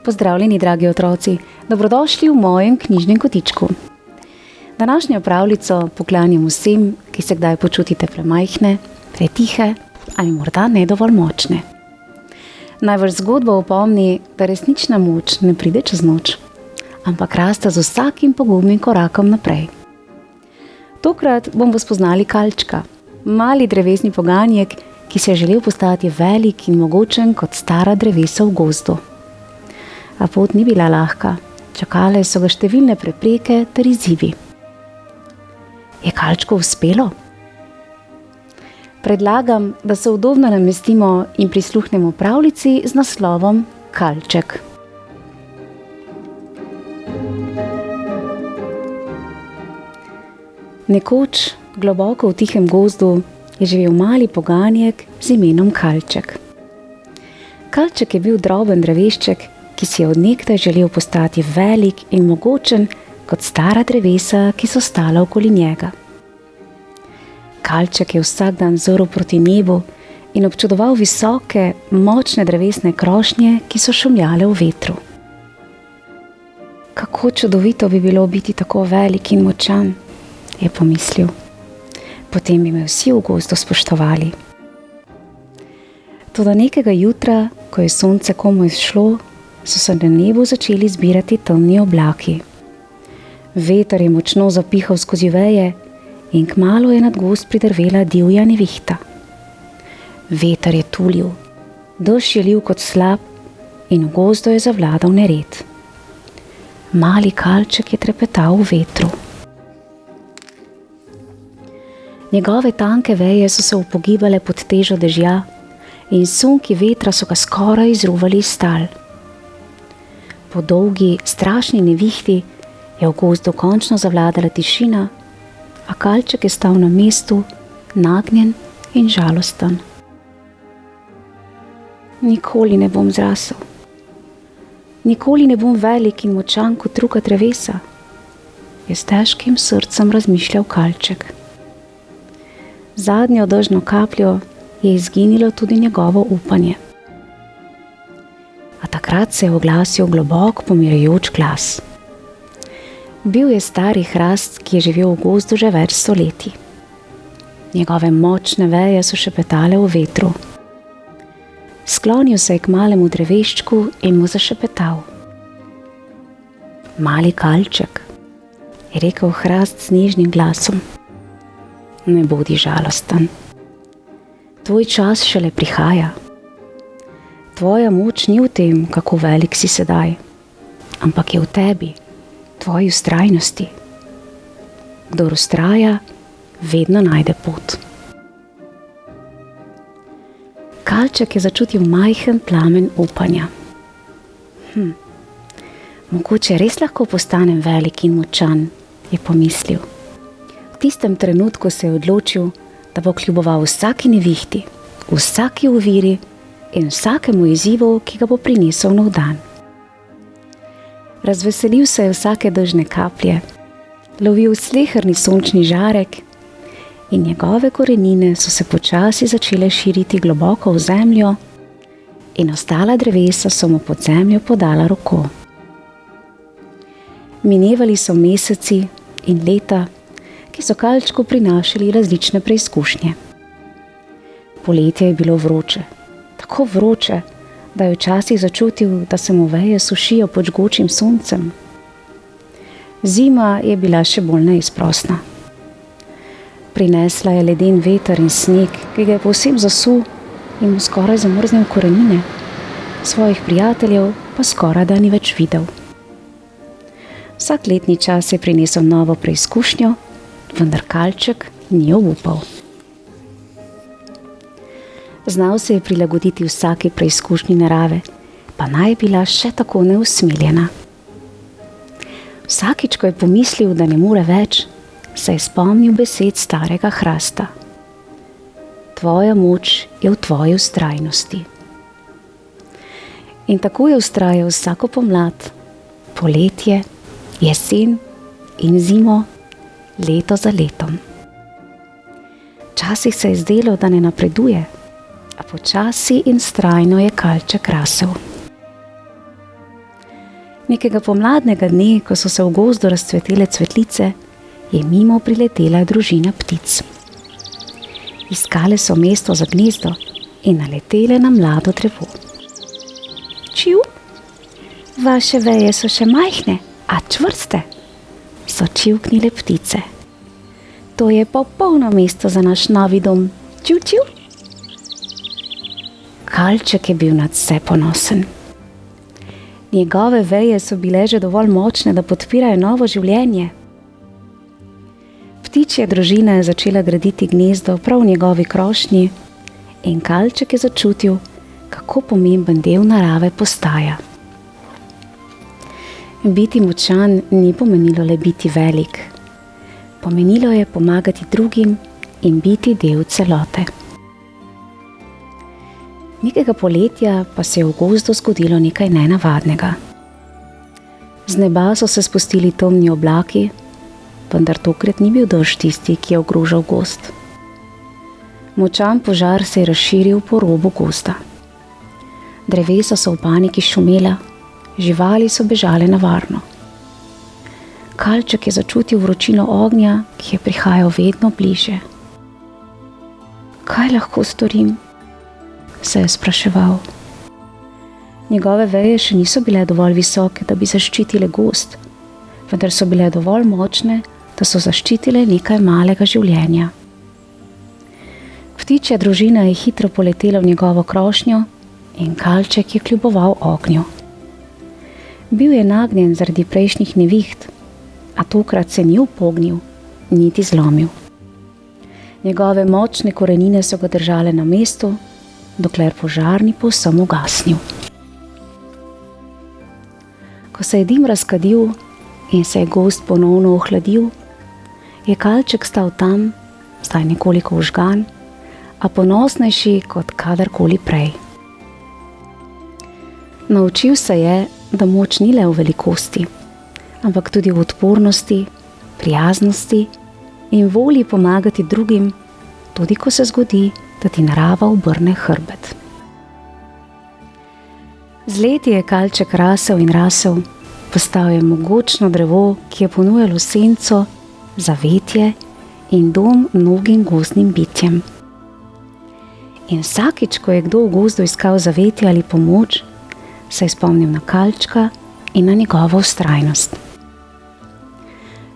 Pozdravljeni, dragi otroci, dobrodošli v mojem knjižnem kotičku. Današnjo pravljico poklanjam vsem, ki se kdaj počutite premajhne, pretihe ali morda ne dovolj močne. Naj vas zgodba opomni, da resnična moč ne pride čez noč, ampak raste z vsakim pogumnim korakom naprej. Tokrat bomo spoznali kalčka, mali drevesni poganjek, ki se je želel postati velik in mogočen kot stara drevesa v gozdu. A pot ni bila lahka, čakale so ga številne prepreke ter izzivi. Je kalčku uspelo? Predlagam, da se udobno namestimo in prisluhnemo pravljici z naslovom Kalček. Nekoč, globoko v tihem gozdu, je živel mali poganjek z imenom Kalček. Kalček je bil droben drevešček, ki si je od nekdaj želel postati velik in mogočen kot stara drevesa, ki so stala okoli njega. Kalček je vsak dan zoril proti nebu in občudoval visoke, močne drevesne krošnje, ki so šumljale v vetru. Kako čudovito bi bilo biti tako velik in močan, je pomislil. Potem bi me vsi v gozdu spoštovali. Toda nekega jutra, ko je sonce komaj vzšlo, so se na nebu začeli zbirati temni oblaki. Veter je močno zapihal skozi veje in kmalu je nad gozd pridrvela divja nevihta. Veter je tulil, dež je lil kot slap in v gozdu je zavladal nered. Mali kalček je trepetal v vetru. Njegove tanke veje so se upogibale pod težo dežja in sunki vetra so ga skoraj izruvali iz tal. Po dolgi, strašni nevihti je v gozdu končno zavladala tišina, a kalček je stal na mestu, nagnjen in žalosten. Nikoli ne bom zrasel. Nikoli ne bom velik in močan kot druga drevesa, je s težkim srcem razmišljal kalček. Zadnjo dežno kapljo je izginilo tudi njegovo upanje. A takrat se je oglasil globok, pomirjujoč glas. Bil je stari hrast, ki je živel v gozdu že več stoletij. Njegove močne veje so šepetale v vetru. Sklonil se je k malemu dreveščku in mu zašepetal. Mali kalček, je rekel hrast s nežnim glasom. Ne bodi žalosten. Tvoj čas šele prihaja. Tvoja moč ni v tem, kako velik si sedaj, ampak je v tebi, tvoji vztrajnosti. Kdor vztraja, vedno najde pot. Kalček je začutil majhen plamen upanja. Mogoče res lahko postanem velik in močan, je pomislil. V tistem trenutku se je odločil, da bo kljuboval vsaki nevihti, vsaki oviri in vsakemu izzivu, ki ga bo prinesel nov dan. Razveselil se je vsake dežne kaplje, lovil sleherni sončni žarek in njegove korenine so se počasi začele širiti globoko v zemljo in ostala drevesa so mu pod zemljo podala roko. Minevali so meseci in leta, ki so kalčku prinašali različne preizkušnje. Poletje je bilo vroče, tako vroče, da je včasih začutil, da se mu veje sušijo pod žgočim soncem. Zima je bila še bolj neizprosna. Prinesla je leden veter in sneg, ki ga je povsem zasul in mu skoraj zamrznil korenine, svojih prijateljev pa skoraj da ni več videl. Vsak letni čas je prinesel novo preizkušnjo, vendar kalček ni obupal. Znal se je prilagoditi vsaki preizkušnji narave, pa naj bila še tako neusmiljena. Vsakič, ko je pomislil, da ne more več, se je spomnil besed starega hrasta. Tvoja moč je v tvoji vztrajnosti. In tako je vztrajal vsako pomlad, poletje, jesen in zimo, leto za letom. Včasih se je zdelo, da ne napreduje, a počasi in vztrajno je kalček rasel. Nekega pomladnega dne, ko so se v gozdu razcvetele cvetlice, je mimo priletela družina ptic. Iskale so mesto za gnezdo in naletele na mlado drevo. Čiv, vaše veje so še majhne, a čvrste, so čivknile ptice. To je popolno mesto za naš novi dom. Čiv, čiv. Kalček je bil nadvse ponosen. Njegove veje so bile že dovolj močne, da podpirajo novo življenje. Ptičja družina je začela graditi gnezdo prav v njegovi krošnji in kalček je začutil, kako pomemben del narave postaja. Biti močan ni pomenilo le biti velik. Pomenilo je pomagati drugim in biti del celote. Nekega poletja pa se je v gozdu zgodilo nekaj nenavadnega. Z neba so se spustili temni oblaki, vendar tokrat ni bil dež tisti, ki je ogrožal gozd. Močan požar se je razširil po robu gozda. Drevesa so v paniki šumela, živali so bežale na varno. Kalček je začutil vročino ognja, ki je prihajal vedno bliže. Kaj lahko storim? Se je spraševal. Njegove veje še niso bile dovolj visoke, da bi zaščitile gozd, vendar so bile dovolj močne, da so zaščitile nekaj malega življenja. Ptičja družina je hitro poletela v njegovo krošnjo in kalček je kljuboval ognju. Bil je nagnjen zaradi prejšnjih neviht, a tokrat se ni upognil, niti zlomil. Njegove močne korenine so ga držale na mestu, dokler požar ni povsem ugasnil. Ko se je dim razkadil in se je gozd ponovno ohladil, je kalček stal tam, zdaj nekoliko užgan, a ponosnejši kot kadarkoli prej. Naučil se je, da moč ni le v velikosti, ampak tudi v odpornosti, prijaznosti in volji pomagati drugim, tudi ko se zgodi, da ti narava obrne hrbet. Z leti je kalček rasel in rasel, postal je mogočno drevo, ki je ponujalo senco, zavetje in dom mnogim gozdnim bitjem. In vsakič, ko je kdo v gozdu iskal zavetje ali pomoč, se je spomnil na kalčka in na njegovo vztrajnost.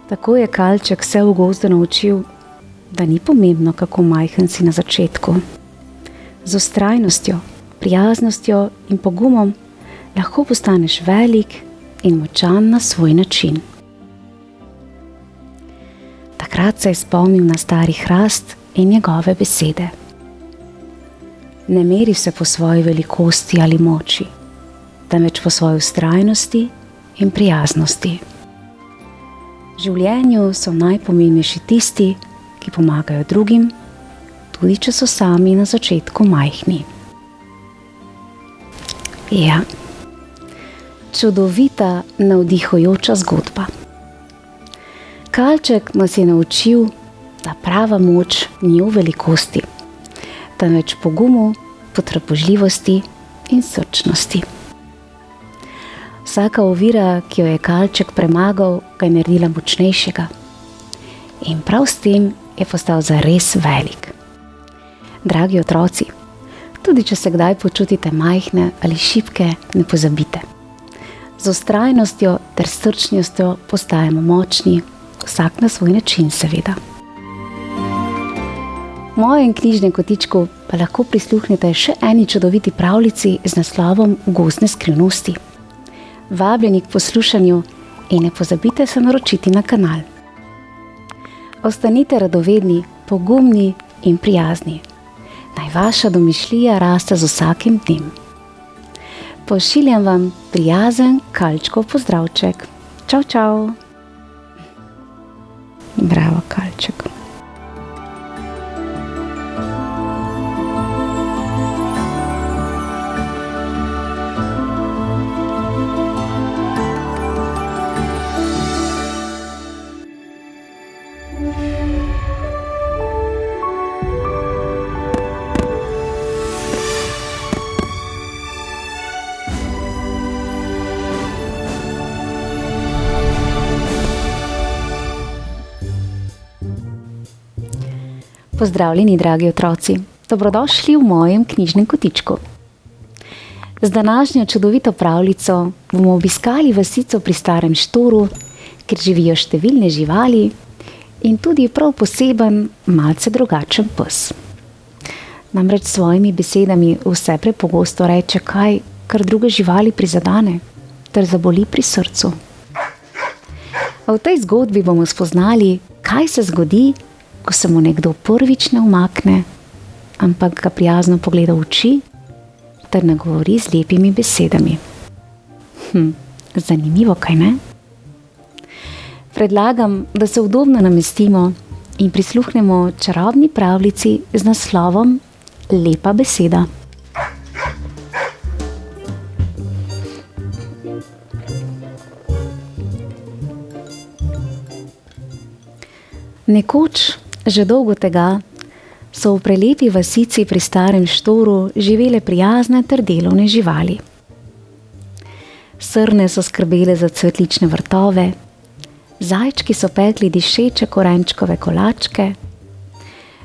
Tako je kalček se v gozdu naučil, da ni pomembno, kako majhen si na začetku. Z vztrajnostjo, prijaznostjo in pogumom lahko postaneš velik in močan na svoj način. Takrat se je spomnil na stari hrast in njegove besede. Ne meri se po svoji velikosti ali moči, temveč po svoji vztrajnosti in prijaznosti. V življenju so najpomembnejši tisti, ki pomagajo drugim, tudi če so sami na začetku majhni. Ja, čudovita, navdihujoča zgodba. Kalček nas je naučil, da prava moč ni v velikosti, temveč pogumu, potrpežljivosti in srčnosti. Vsaka ovira, ki jo je kalček premagal, ga je naredila močnejšega. In prav s tem je postal zares velik. Dragi otroci, tudi če se kdaj počutite majhne ali šibke, ne pozabite. Z vztrajnostjo ter srčnostjo postajamo močni, vsak na svoj način seveda. V mojem knjižnem kotičku pa lahko prisluhnete še eni čudoviti pravljici z naslovom Gozdne skrivnosti. Vabljeni k poslušanju in ne pozabite se naročiti na kanal. Ostanite radovedni, pogumni in prijazni. Naj vaša domišljija raste z vsakim dnem. Pošiljam vam prijazen kalčkov pozdravček. Čau, čau. Bravo, kalček. Pozdravljeni, dragi otroci, dobrodošli v mojem knjižnem kotičku. Z današnjo čudovito pravljico bomo obiskali vasico pri Starem Štoru, kjer živijo številne živali in tudi prav poseben, malce drugačen pes. Namreč s svojimi besedami vse prepogosto reče kaj, kar druge živali prizadene ter zaboli pri srcu. V tej zgodbi bomo spoznali, kaj se zgodi, ko se mu nekdo prvič ne umakne, ampak ga prijazno pogleda v oči ter nagovori z lepimi besedami. Zanimivo, kaj ne? Predlagam, da se udobno namestimo in prisluhnemo čarobni pravljici z naslovom Lepa beseda. Nekoč, že dolgo tega, so v prelepi vasici pri Starem Štoru živele prijazne ter delovne živali. Srne so skrbele za cvetlične vrtove, zajčki so pekli dišeče korenčkove kolačke,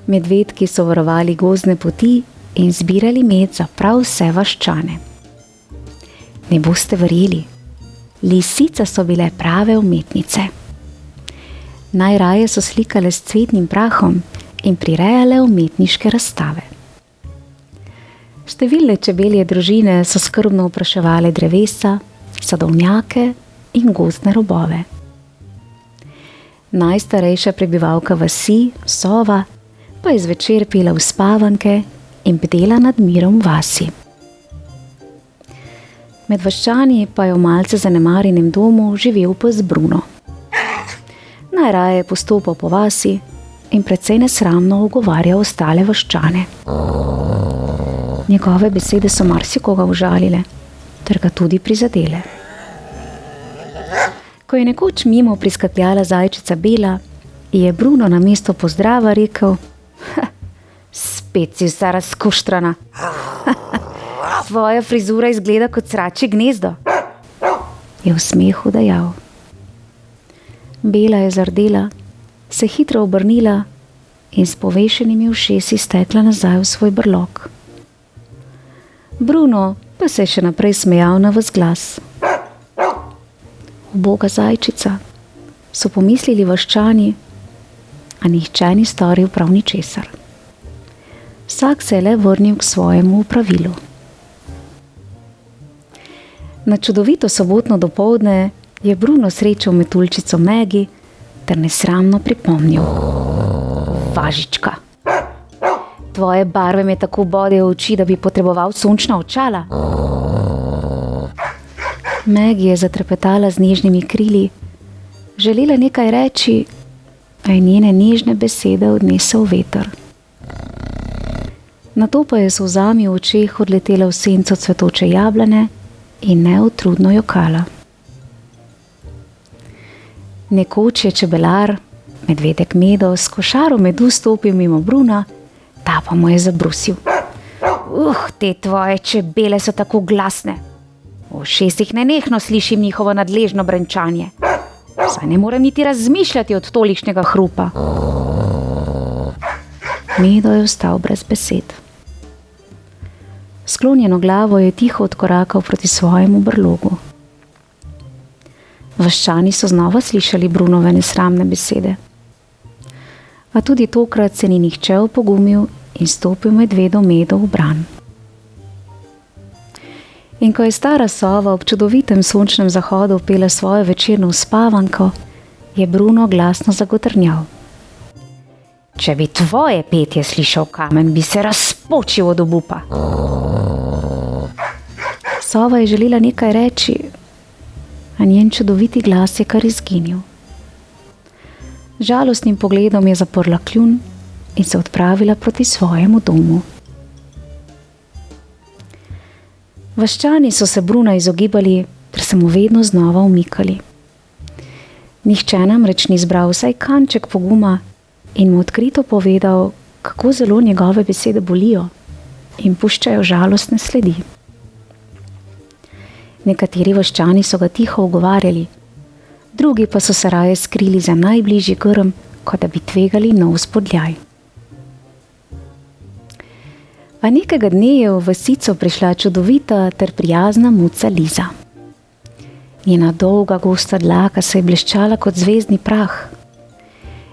medvedki so varovali gozdne poti in zbirali med za prav vse vaščane. Ne boste verjeli, lisice so bile prave umetnice. Najraje so slikale s cvetnim prahom in prirejale umetniške razstave. Številne čebelje družine so skrbno opraševale drevesa, sadovnjake in gozdne robove. Najstarejša prebivalka vasi, sova, pa je zvečer pela uspavanke in bdela nad mirom vasi. Med vaščani pa je v malce zanemarjenem domu živel pes Bruno. Najraje je postopal po vasi in precej nesramno ogovarjal ostale vaščane. Njegove besede so marsikoga užalile ter ga tudi prizadele. Ko je nekoč mimo priskakljala zajčica Bela, je Bruno namesto pozdrava rekel: Spet si vsa razkuštrana. Tvoja frizura izgleda kot sračje gnezdo. Je v smehu dejal. Bela je zardela, se hitro obrnila in s povešenimi ušesi stekla nazaj v svoj brlog. Bruno pa se je še naprej smejal na ves glas. Uboga zajčica, so pomislili vaščani, a nihče ni storil prav ničesar. Vsak se je le vrnil k svojemu opravilu. Na čudovito sobotno dopoldne je Bruno srečal metuljčico Megi ter nesramno pripomnil: Važička, tvoje barve me tako bodejo v oči, da bi potreboval sončna očala. Megi je zatrepetala z nežnimi krili, želela nekaj reči, a je njene nežne besede odnesel veter. Nato pa je s solzami v očeh odletela v senco cvetoče jablane in neutrudno jokala. Nekoč je čebelar, medvedek Medo, s košaro medu stopil mimo Bruna, ta pa mu je zabrusil: te tvoje čebele so tako glasne. V ušesih nenehno slišim njihovo nadležno brenčanje. Saj ne morem niti razmišljati od tolikšnega hrupa. Medo je ostal brez besed. Sklonjeno glavo je tiho odkorakal proti svojemu brlogu. Vaščani so znova slišali Brunove nesramne besede. A tudi tokrat se ni nihče opogumil in stopil medvedu Medo v bran. In ko je stara sova ob čudovitem sončnem zahodu pela svojo večerno uspavanko, je Bruno glasno zagotrnjal: Če bi tvoje petje slišal kamen, bi se razpočil od obupa. Sova je želela nekaj reči, a njen čudoviti glas je kar izginil. Žalostnim pogledom je zaprla kljun in se odpravila proti svojemu domu. Vaščani so se Bruna izogibali, ter se mu vedno znova umikali. Nihče namreč ni zbral vsaj kanček poguma in mu odkrito povedal, kako zelo njegove besede bolijo in puščajo žalostne sledi. Nekateri vaščani so ga tiho ugovarjali, drugi pa so se raje skrili za najbližji grm, kot da bi tvegali nov spodljaj. A nekega dne je v vasico prišla čudovita ter prijazna muca Liza. Njena dolga, gosta dlaka se je bleščala kot zvezdni prah.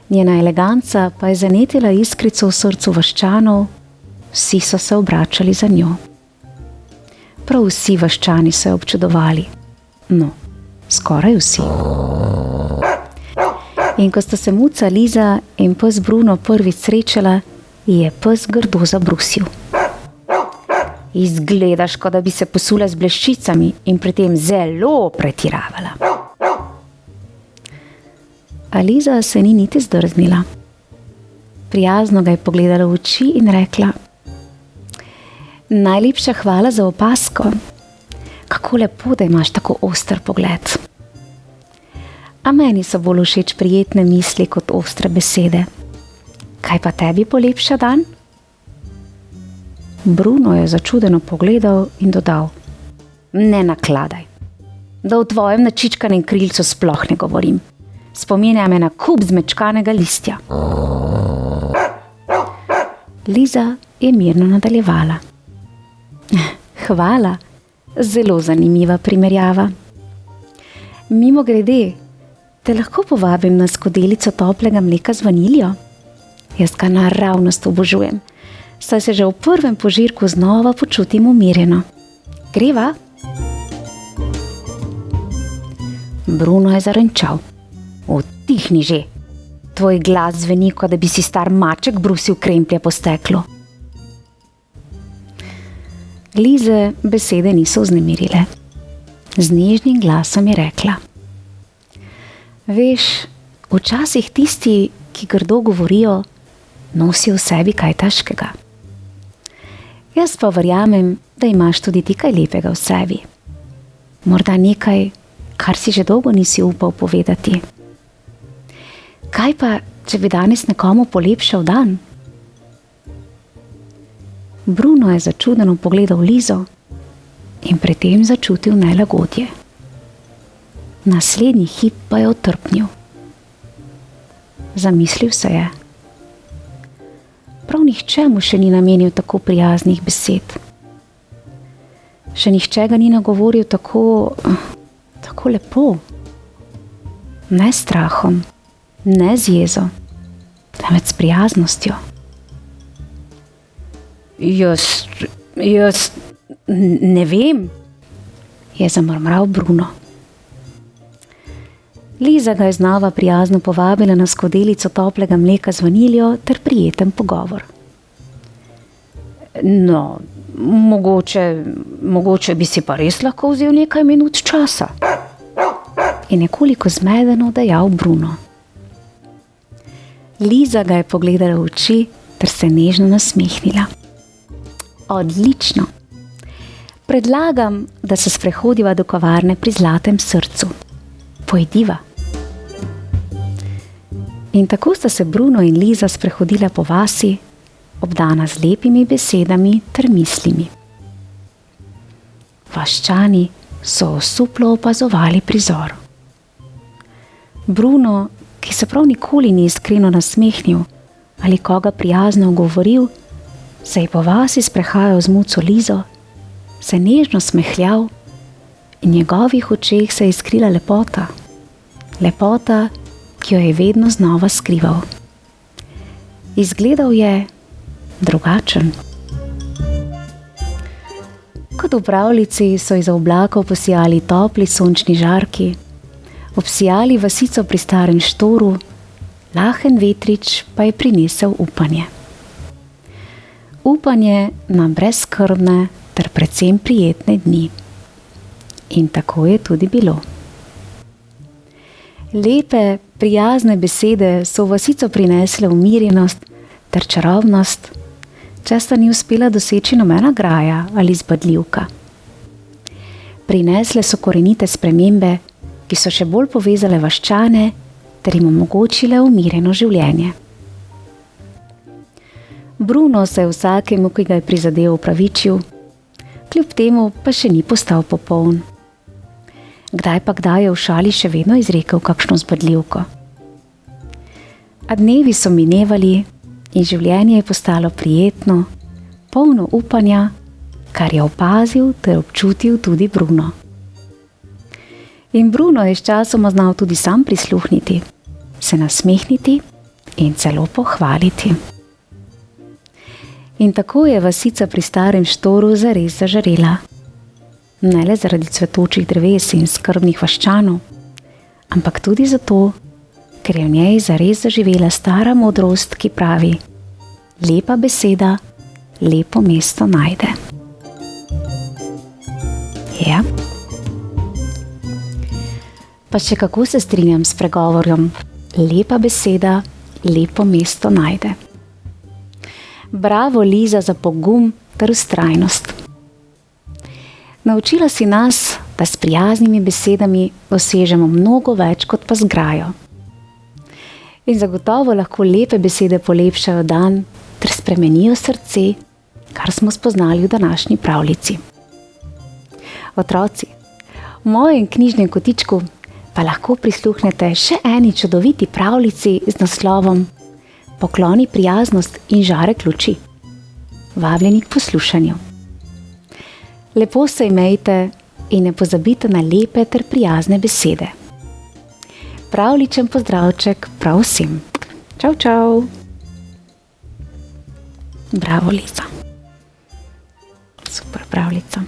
Njena eleganca pa je zanetila iskrico v srcu vaščanov, vsi so se obračali za njo. Prav vsi vaščani so jo občudovali. No, skoraj vsi. In ko sta se muca Liza in pes Bruno prvič srečala, je pes grdo zabrusil. Izgledaš, kot da bi se posula z bleščicami in pri tem zelo pretiravala. A Liza se ni niti zdrznila. Prijazno ga je pogledala v oči in rekla: Najlepša hvala za opazko. Kako lepo, da imaš tako oster pogled. A meni so bolj všeč prijetne misli kot ostre besede. Kaj pa tebi polepša dan? Bruno je začudeno pogledal in dodal: Ne nakladaj, da o tvojem načičkanem krilcu sploh ne govorim. Spominja me na kup zmečkanega listja. Liza je mirno nadaljevala: Hvala, zelo zanimiva primerjava. Mimogrede, te lahko povabim na skodelico toplega mleka z vaniljo? Jaz ga naravnost obožujem, saj se že v prvem požirku znova počutim umirjeno. Greva? Bruno je zarenčal: Utihni že, tvoj glas zveni, kot da bi si star maček brusil kremplje po steklu. Lize besede niso vznemirile. Z nežnim glasom je rekla: Veš, včasih tisti, ki grdo govorijo, nosijo v sebi kaj težkega. Jaz pa verjamem, da imaš tudi ti kaj lepega v sebi. Morda nekaj, kar si že dolgo nisi upal povedati. Kaj pa, če bi danes nekomu polepšal dan? Bruno je začudeno pogledal Lizo in pri tem začutil nelagodje. Naslednji hip pa je otrpnil. Zamislil se je. Prav nihče mu še ni namenil tako prijaznih besed. Še nihče ga ni nagovoril tako lepo. Ne s strahom, ne z jezo, temveč s prijaznostjo. Jaz ne vem, je zamrmral Bruno. Liza ga je znova prijazno povabila na skodelico toplega mleka z vaniljo ter prijeten pogovor. No, mogoče bi si pa res lahko vzel nekaj minut časa, je nekoliko zmedeno dejal Bruno. Liza ga je pogledala v oči ter se nežno nasmehnila. Odlično. Predlagam, da se sprehodiva do kavarne pri Zlatem srcu. Pojdiva. In tako sta se Bruno in Liza sprehodila po vasi, obdana z lepimi besedami ter mislimi. Vaščani so osuplo opazovali prizor. Bruno, ki se prav nikoli ni iskreno nasmehnil ali koga prijazno ogovoril, se je po vasi sprehajal z muco Lizo, se nežno smehljal in v njegovih očeh se je iskrila lepota. Lepota, ki jo je vedno znova skrival. Izgledal je drugačen. Kot v pravljici so iz oblakov posijali topli sončni žarki, obsijali vasico pri starem štoru, lahen vetrič pa je prinesel upanje. Upanje na brezskrbne ter predvsem prijetne dni. In tako je tudi bilo. Lepe, prijazne besede so v vasico prinesle umirjenost ter čarobnost, česa ni uspela doseči nobena graja ali zbadljivka. Prinesle so korenite spremembe, ki so še bolj povezale vaščane ter jim omogočile umirjeno življenje. Bruno se je vsakemu, ki ga je prizadel, opravičil, kljub temu pa še ni postal popoln. Kdaj pa kdaj je v šali še vedno izrekel kakšno zbadljivko. A dnevi so minevali in življenje je postalo prijetno, polno upanja, kar je opazil ter občutil tudi Bruno. In Bruno je sčasoma znal tudi sam prisluhniti, se nasmehniti in celo pohvaliti. In tako je vasica pri starem štoru zares zažarela. Ne le zaradi cvetočih dreves in skrbnih vaščanov, ampak tudi zato, ker je v njej zares zaživela stara modrost, ki pravi: lepa beseda lepo mesto najde. Ja. Pa še kako se strinjam s pregovorjem: lepa beseda lepo mesto najde. Bravo, Liza, za pogum ter vztrajnost. Naučila si nas, da s prijaznimi besedami dosežemo mnogo več kot pa z grajo. In zagotovo lahko lepe besede polepšajo dan ter spremenijo srce, kar smo spoznali v današnji pravljici. Otroci, v mojem knjižnem kotičku pa lahko prisluhnete še eni čudoviti pravljici z naslovom Pokloni prijaznost in žarek luči. Vabljeni k poslušanju. Lepo se imejte in ne pozabite na lepe ter prijazne besede. Pravličen pozdravček prav vsem. Čau, čau. Bravo, Liza. Super pravljica.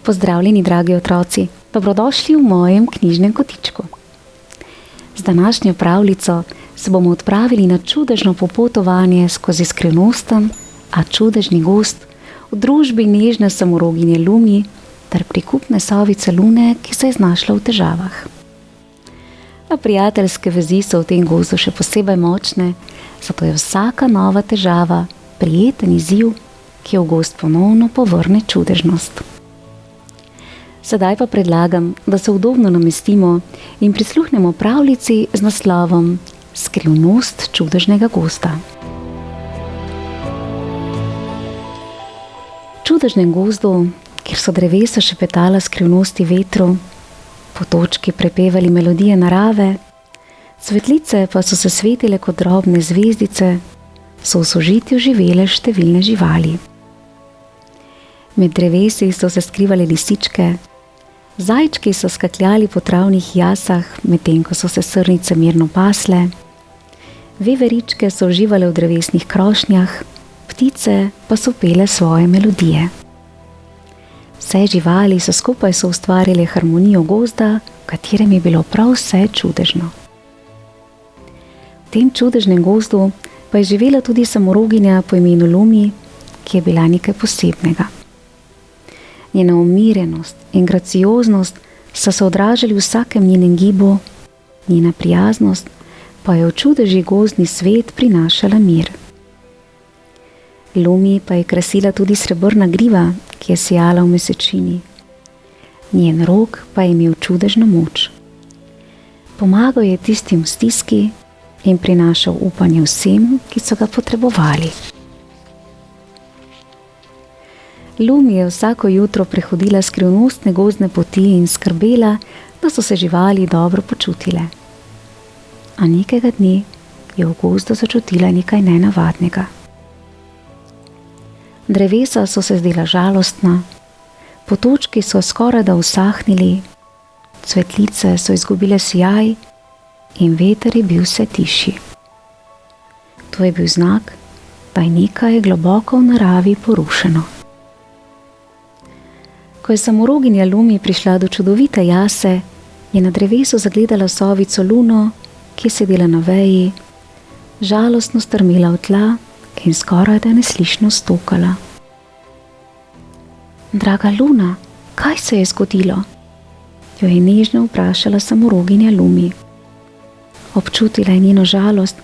Pozdravljeni, dragi otroci, dobrodošli v mojem knjižnem kotičku. Z današnjo pravljico se bomo odpravili na čudežno popotovanje skozi skrivnosten, a čudežni gozd v družbi nežne samoroginje Lumi ter prikupne sovice Lune, ki se je znašla v težavah. A prijateljske vezi so v tem gozdu še posebej močne, zato je vsaka nova težava prijeten izziv, ki v gozd ponovno povrne čudežnost. Sedaj pa predlagam, da se udobno namestimo in prisluhnemo pravljici z naslovom Skrivnost čudežnega gozda. V čudežnem gozdu, kjer so drevesa šepetala skrivnosti vetru, potočki prepevali melodije narave, cvetlice pa so se svetile kot drobne zvezdice, so v sožitju živele številne živali. Med drevesi so se skrivali lisičke, zajčki so skakljali po travnih jasah, medtem ko so se srnice mirno pasle, veveričke so uživale v drevesnih krošnjah, ptice pa so pele svoje melodije. Vse živali so skupaj soustvarile harmonijo gozda, v katerem je bilo prav vse čudežno. V tem čudežnem gozdu pa je živela tudi samoroginja po imenu Lumi, ki je bila nekaj posebnega. Njena umirjenost in gracioznost so se odražali v vsakem njenem gibu, njena prijaznost pa je v čudežji gozdni svet prinašala mir. Lumi pa je krasila tudi srebrna griva, ki je sijala v mesečini. Njen rog pa je imel čudežno moč. Pomagal je tistim v stiski in prinašal upanje vsem, ki so ga potrebovali. Lumi je vsako jutro prehodila skrivnostne gozdne poti in skrbela, da so se živali dobro počutile. A nekega dne je v gozdu začutila nekaj nenavadnega. Drevesa so se zdela žalostna, potočki so skorajda usahnili, cvetlice so izgubile sijaj in veter je bil vse tišji. To je bil znak, da je nekaj globoko v naravi porušeno. Ko je samoroginja Lumi prišla do čudovite jase, je na drevesu zagledala sovico Luno, ki je sedela na veji, žalostno strmela v tla in skorajda neslišno stokala. Draga Luna, kaj se je zgodilo? Jo je nežno vprašala samoroginja Lumi. Občutila je njeno žalost,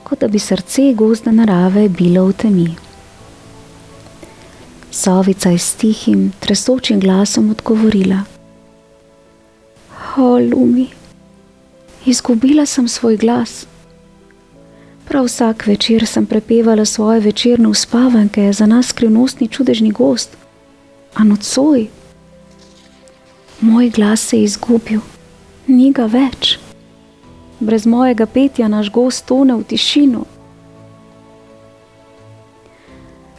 kot da bi srce gozdne narave bilo v temi. Sovica je s tihim, tresočim glasom odgovorila: O, Lumi, izgubila sem svoj glas. Prav vsak večer sem prepevala svoje večerne uspavanke za nas skrivnostni čudežni gost. A nocoj moj glas se je izgubil, ni ga več. Brez mojega petja naš gost tone v tišino.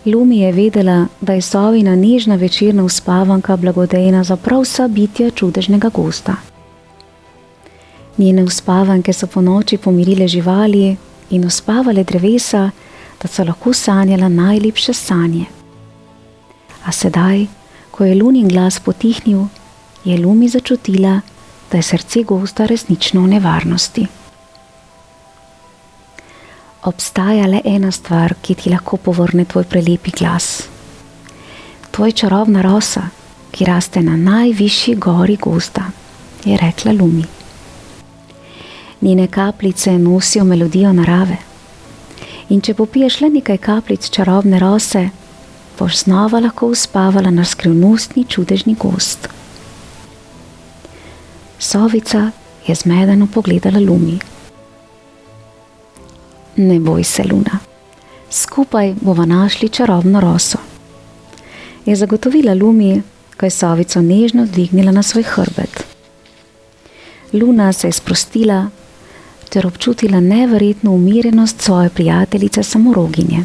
Lumi je vedela, da je sovina nežna večerna uspavanka blagodejna za prav vsa bitja čudežnega gosta. Njene uspavanke so po noči pomirile živali in uspavale drevesa, da so lahko sanjala najlepše sanje. A sedaj, ko je Lunin glas potihnil, je Lumi začutila, da je srce gosta resnično v nevarnosti. Obstaja le ena stvar, ki ti lahko povrne tvoj prelepi glas. To je čarobna rosa, ki raste na najvišji gori gozda, je rekla Lumi. Njene kapljice nosijo melodijo narave. In če popiješ le nekaj kapljic čarobne rose, boš znova lahko uspavala na skrivnostni čudežni gozd. Sovica je zmedeno pogledala Lumi. Ne boj se, Luna, skupaj bova našli čarobno roso, je zagotovila Lumi, ko je sovico nežno dvignila na svoj hrbet. Luna se je sprostila ter občutila neverjetno umirjenost svoje prijateljice samoroginje.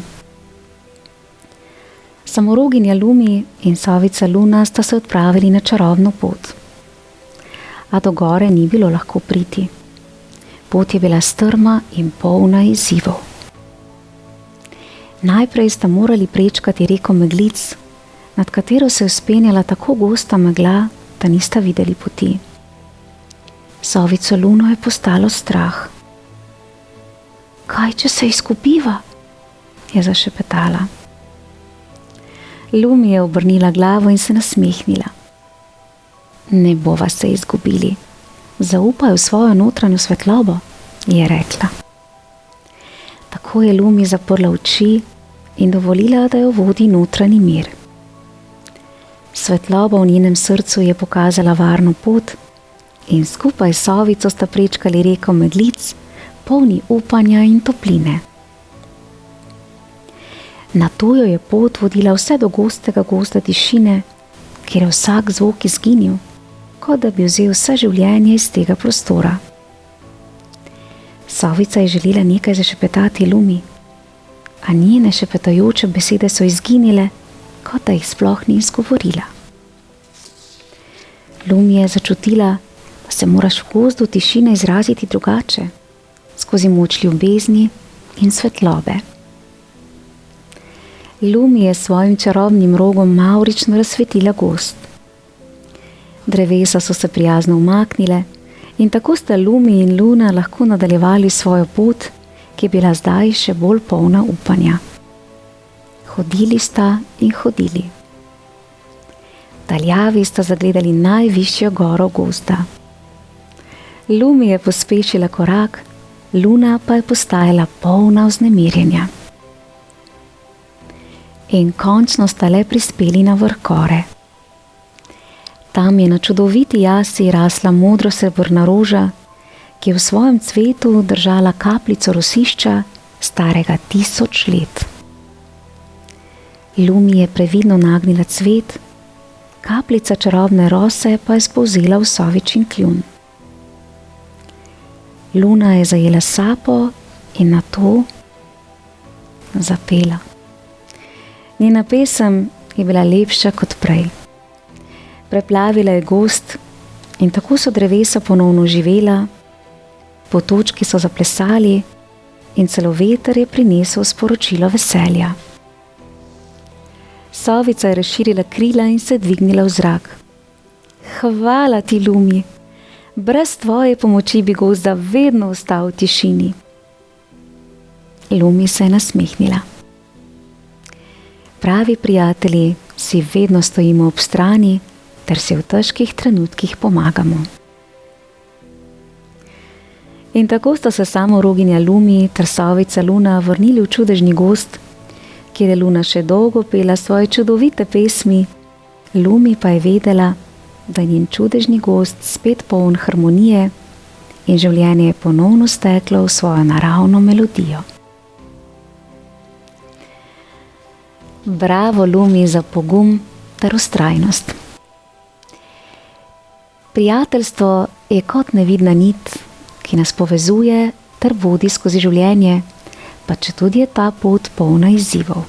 Samoroginja Lumi in sovica Luna sta se odpravili na čarobno pot. A do gore ni bilo lahko priti. Pot je bila strma in polna izzivov. Najprej sta morali prečkati reko Meglic, nad katero se je vzpenjala tako gosta megla, da nista videli poti. Sovico Luno je postalo strah. Kaj, če se izgubiva? Je zašepetala. Lumi je obrnila glavo in se nasmehnila. Ne bova se izgubili. Zaupaj v svojo notranjo svetlobo, je rekla. Tako je Lumi zaprla oči in dovolila, da jo vodi notranji mir. Svetloba v njenem srcu je pokazala varno pot in skupaj s sovico sta prečkali reko Meglic, polni upanja in topline. Nato jo je pot vodila vse do gostega gozda tišine, kjer je vsak zvok izginil, kot da bi vzel vse življenje iz tega prostora. Sovica je želela nekaj zašepetati Lumi, a njene šepetajoče besede so izginile, kot da jih sploh ni izgovorila. Lumi je začutila, da se moraš v gozdu tišine izraziti drugače, skozi moč ljubezni in svetlobe. Lumi je s svojim čarobnim rogom mavrično razsvetila gozd. Drevesa so se prijazno umaknile in tako sta Lumi in Luna lahko nadaljevali svojo pot, ki je bila zdaj še bolj polna upanja. Hodili sta in hodili. Daljavi sta zagledali najvišjo goro gozda. Lumi je pospešila korak, Luna pa je postajala polna vznemirjenja. In končno sta le prispeli na vrh gore. Tam je na čudoviti jasi rasla modro srebrna roža, ki je v svojem cvetu držala kapljico rosišča, starega 1000 let. Lumi je previdno nagnila cvet, kapljica čarobne rose pa je spolzela v sovičin kljun. Luna je zajela sapo in nato zapela. Njena pesem je bila lepša kot prej. Preplavila je gozd in tako so drevesa ponovno živela, potočki so zaplesali in celo veter je prinesel sporočilo veselja. Sovica je razširila krila in se dvignila v zrak. Hvala ti, Lumi! Brez tvoje pomoči bi gozda vedno ostal v tišini. Lumi se je nasmehnila. Pravi prijatelji si vedno stojimo ob strani ter si v težkih trenutkih pomagamo. In tako sta se samoroginja Lumi ter sovica Luna vrnili v čudežni gozd, kjer je Luna še dolgo pela svoje čudovite pesmi, Lumi pa je vedela, da je njen čudežni gozd spet poln harmonije in življenje je ponovno steklo v svojo naravno melodijo. Bravo Lumi za pogum ter vztrajnost. Prijateljstvo je kot nevidna nit, ki nas povezuje ter vodi skozi življenje, pa četudi je ta pot polna izzivov.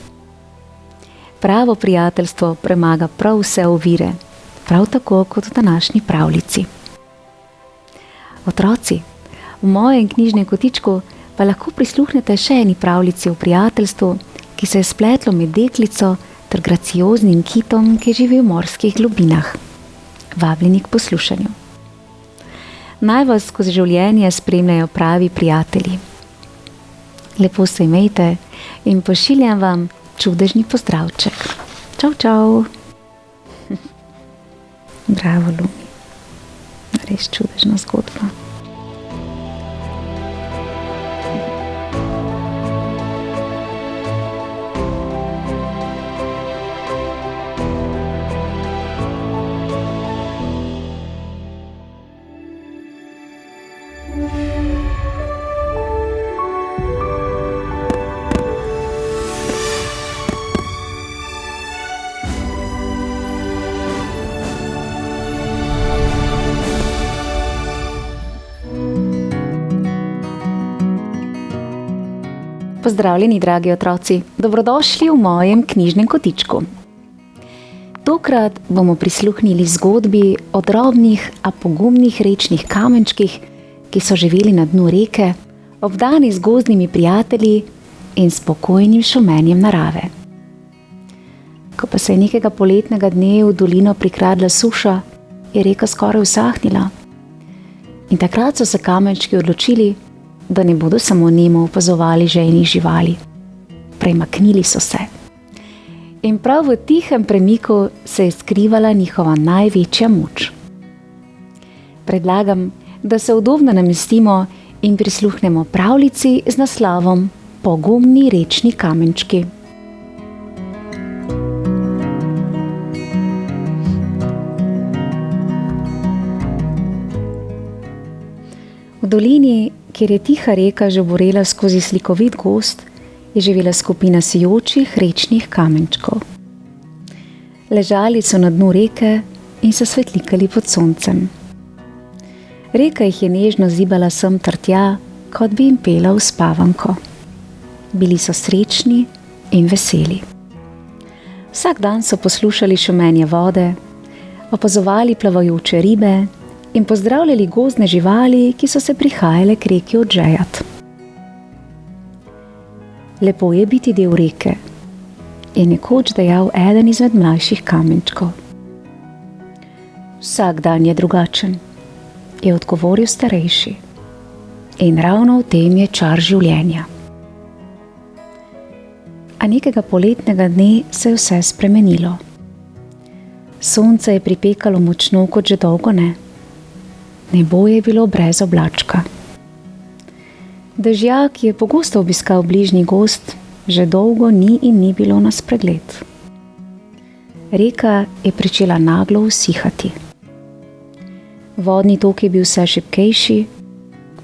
Pravo prijateljstvo premaga prav vse ovire, prav tako kot v današnji pravljici. Otroci, v mojem knjižnem kotičku pa lahko prisluhnete še eni pravljici o prijateljstvu, ki se je spletlo med deklico ter gracioznim kitom, ki živi v morskih globinah. Vabljeni k poslušanju. Naj vas skozi življenje spremljajo pravi prijatelji. Lepo se imejte in pošiljam vam čudežni pozdravček. Čau, čau. Bravo, Lumi. Res čudežna zgodba. Pozdravljeni, dragi otroci, dobrodošli v mojem knjižnem kotičku. Tokrat bomo prisluhnili zgodbi o drobnih, a pogumnih rečnih kamenčkih, ki so živeli na dnu reke, obdani z gozdnimi prijatelji in spokojnim šumenjem narave. Ko pa se je nekega poletnega dne v dolino prikradla suša, je reka skoraj usahnila. In takrat so se kamenčki odločili, da ne bodo samo nemo opazovali žejnih živali. Premaknili so se. In prav v tihem premiku se je skrivala njihova največja moč. Predlagam, da se udobno namestimo in prisluhnemo pravljici z naslovom Pogumni rečni kamenčki. V dolini, kjer je tiha reka žuborela skozi slikovit gozd, je živela skupina sijočih rečnih kamenčkov. Ležali so na dnu reke in se svetlikali pod soncem. Reka jih je nežno zibala sem ter tja, kot bi jim pela uspavanko. Bili so srečni in veseli. Vsak dan so poslušali šumenje vode, opazovali plavajoče ribe in pozdravljali gozdne živali, ki so se prihajale k reki odžejat. Lepo je biti del reke, je nekoč dejal eden izmed mlajših kamenčkov. Vsak dan je drugačen, je odgovoril starejši. In ravno v tem je čar življenja. A nekega poletnega dne se je vse spremenilo. Sonce je pripekalo močno kot že dolgo ne. Nebo je bilo brez oblačka. Dežja, ki je pogosto obiskal bližnji gozd, že dolgo ni bilo na spregled. Reka je pričela naglo usihati. Vodni tok je bil vse šibkejši,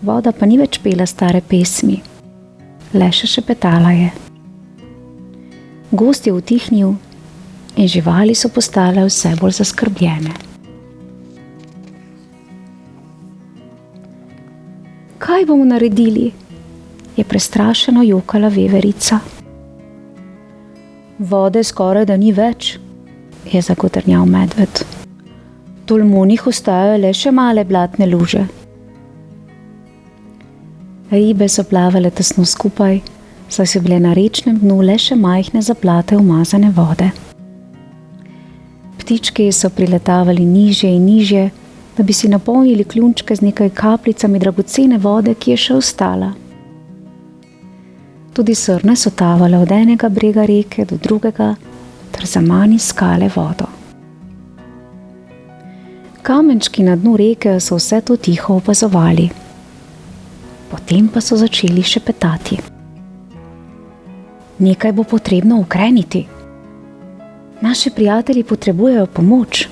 voda pa ni več pela stare pesmi, le še šepetala je. Gozd je utihnil in živali so postale vse bolj zaskrbljene. Kaj bomo naredili? Je prestrašeno jokala veverica. Vode skoraj da ni več, je zagodrnjal medved. V tolmunih ostajajo le še male blatne luže. Ribe so plavale tesno skupaj, saj so bile na rečnem dnu le še majhne zaplate umazane vode. Ptički so priletavali nižje in nižje, da bi si napolnili kljunčke z nekaj kapljicami dragocene vode, ki je še ostala. Tudi srne so tavale od enega brega reke do drugega, ter zaman iskale vodo. Kamenčki na dnu reke so vse to tiho opazovali. Potem pa so začeli šepetati. Nekaj bo potrebno ukreniti. Naši prijatelji potrebujejo pomoč.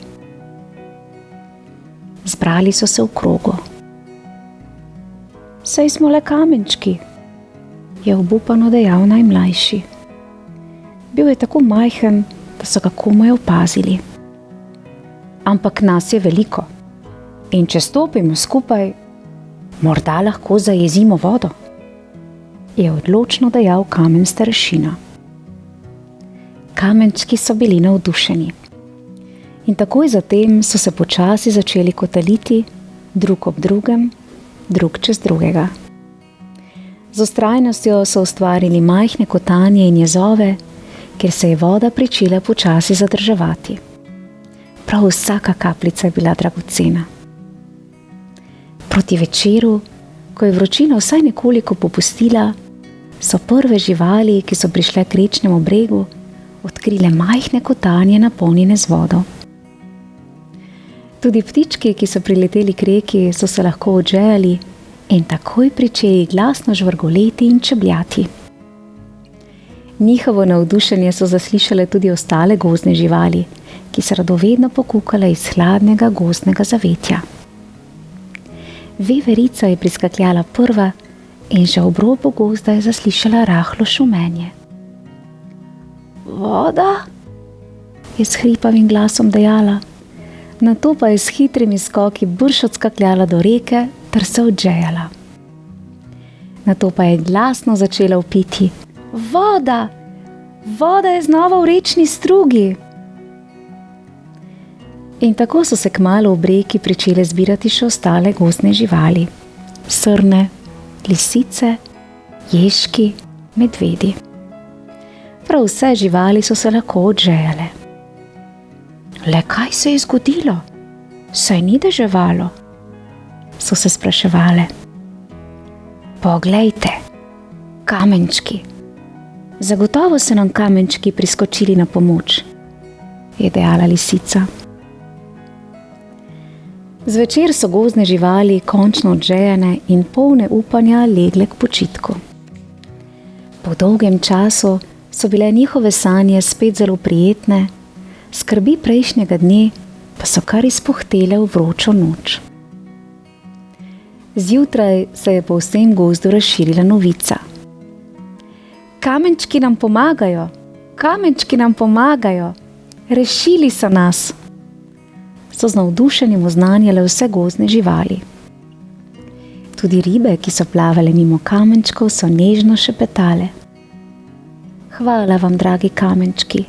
Zbrali so se v krogu. Saj smo le kamenčki, je obupano dejal najmlajši. Bil je tako majhen, da so ga komaj opazili. Ampak nas je veliko in če stopimo skupaj, morda lahko zajezimo vodo, je odločno dejal kamen starešina. Kamenčki so bili navdušeni in takoj zatem so se počasi začeli kotaliti, drug ob drugem, drug čez drugega. Z vztrajnostjo so ustvarili majhne kotanje in jezove, kjer se je voda pričela počasi zadrževati. Prav vsaka kapljica je bila dragocena. Proti večeru, ko je vročina vsaj nekoliko popustila, so prve živali, ki so prišle k rečnemu bregu, odkrile majhne kotanje napolnjene z vodo. Tudi ptički, ki so prileteli k reki, so se lahko odžejali in takoj pričeli glasno žvrgoleti in čebljati. Njihovo navdušenje so zaslišale tudi ostale gozdne živali, ki so radovedno pokukale iz hladnega gozdnega zavetja. Veverica je priskakljala prva in že ob robu gozda je zaslišala rahlo šumenje. Voda? Je s hripavim glasom dejala, nato pa je s hitrimi skoki brž odskakljala do reke ter se odžejala. Nato pa je glasno začela vpiti: Voda! Voda je znova v rečni strugi! In tako so se kmalu ob reki pričele zbirati še ostale gozdne živali: srne, lisice, ježki, medvedi. Prav vse živali so se lahko odžejale. Le kaj se je zgodilo? Saj ni deževalo, so se spraševale. Poglejte, kamenčki. Zagotovo so nam kamenčki priskočili na pomoč, je dejala lisica. Zvečer so gozdne živali končno odžejane in polne upanja legle k počitku. Po dolgem času so bile njihove sanje spet zelo prijetne, skrbi prejšnjega dne pa so kar izpuhtele v vročo noč. Zjutraj se je po vsem gozdu razširila novica. Kamenčki nam pomagajo, kamenčki nam pomagajo, rešili so nas, so z navdušenjem oznanjale vse gozdne živali. Tudi ribe, ki so plavale mimo kamenčkov, so nežno šepetale. Hvala vam, dragi kamenčki,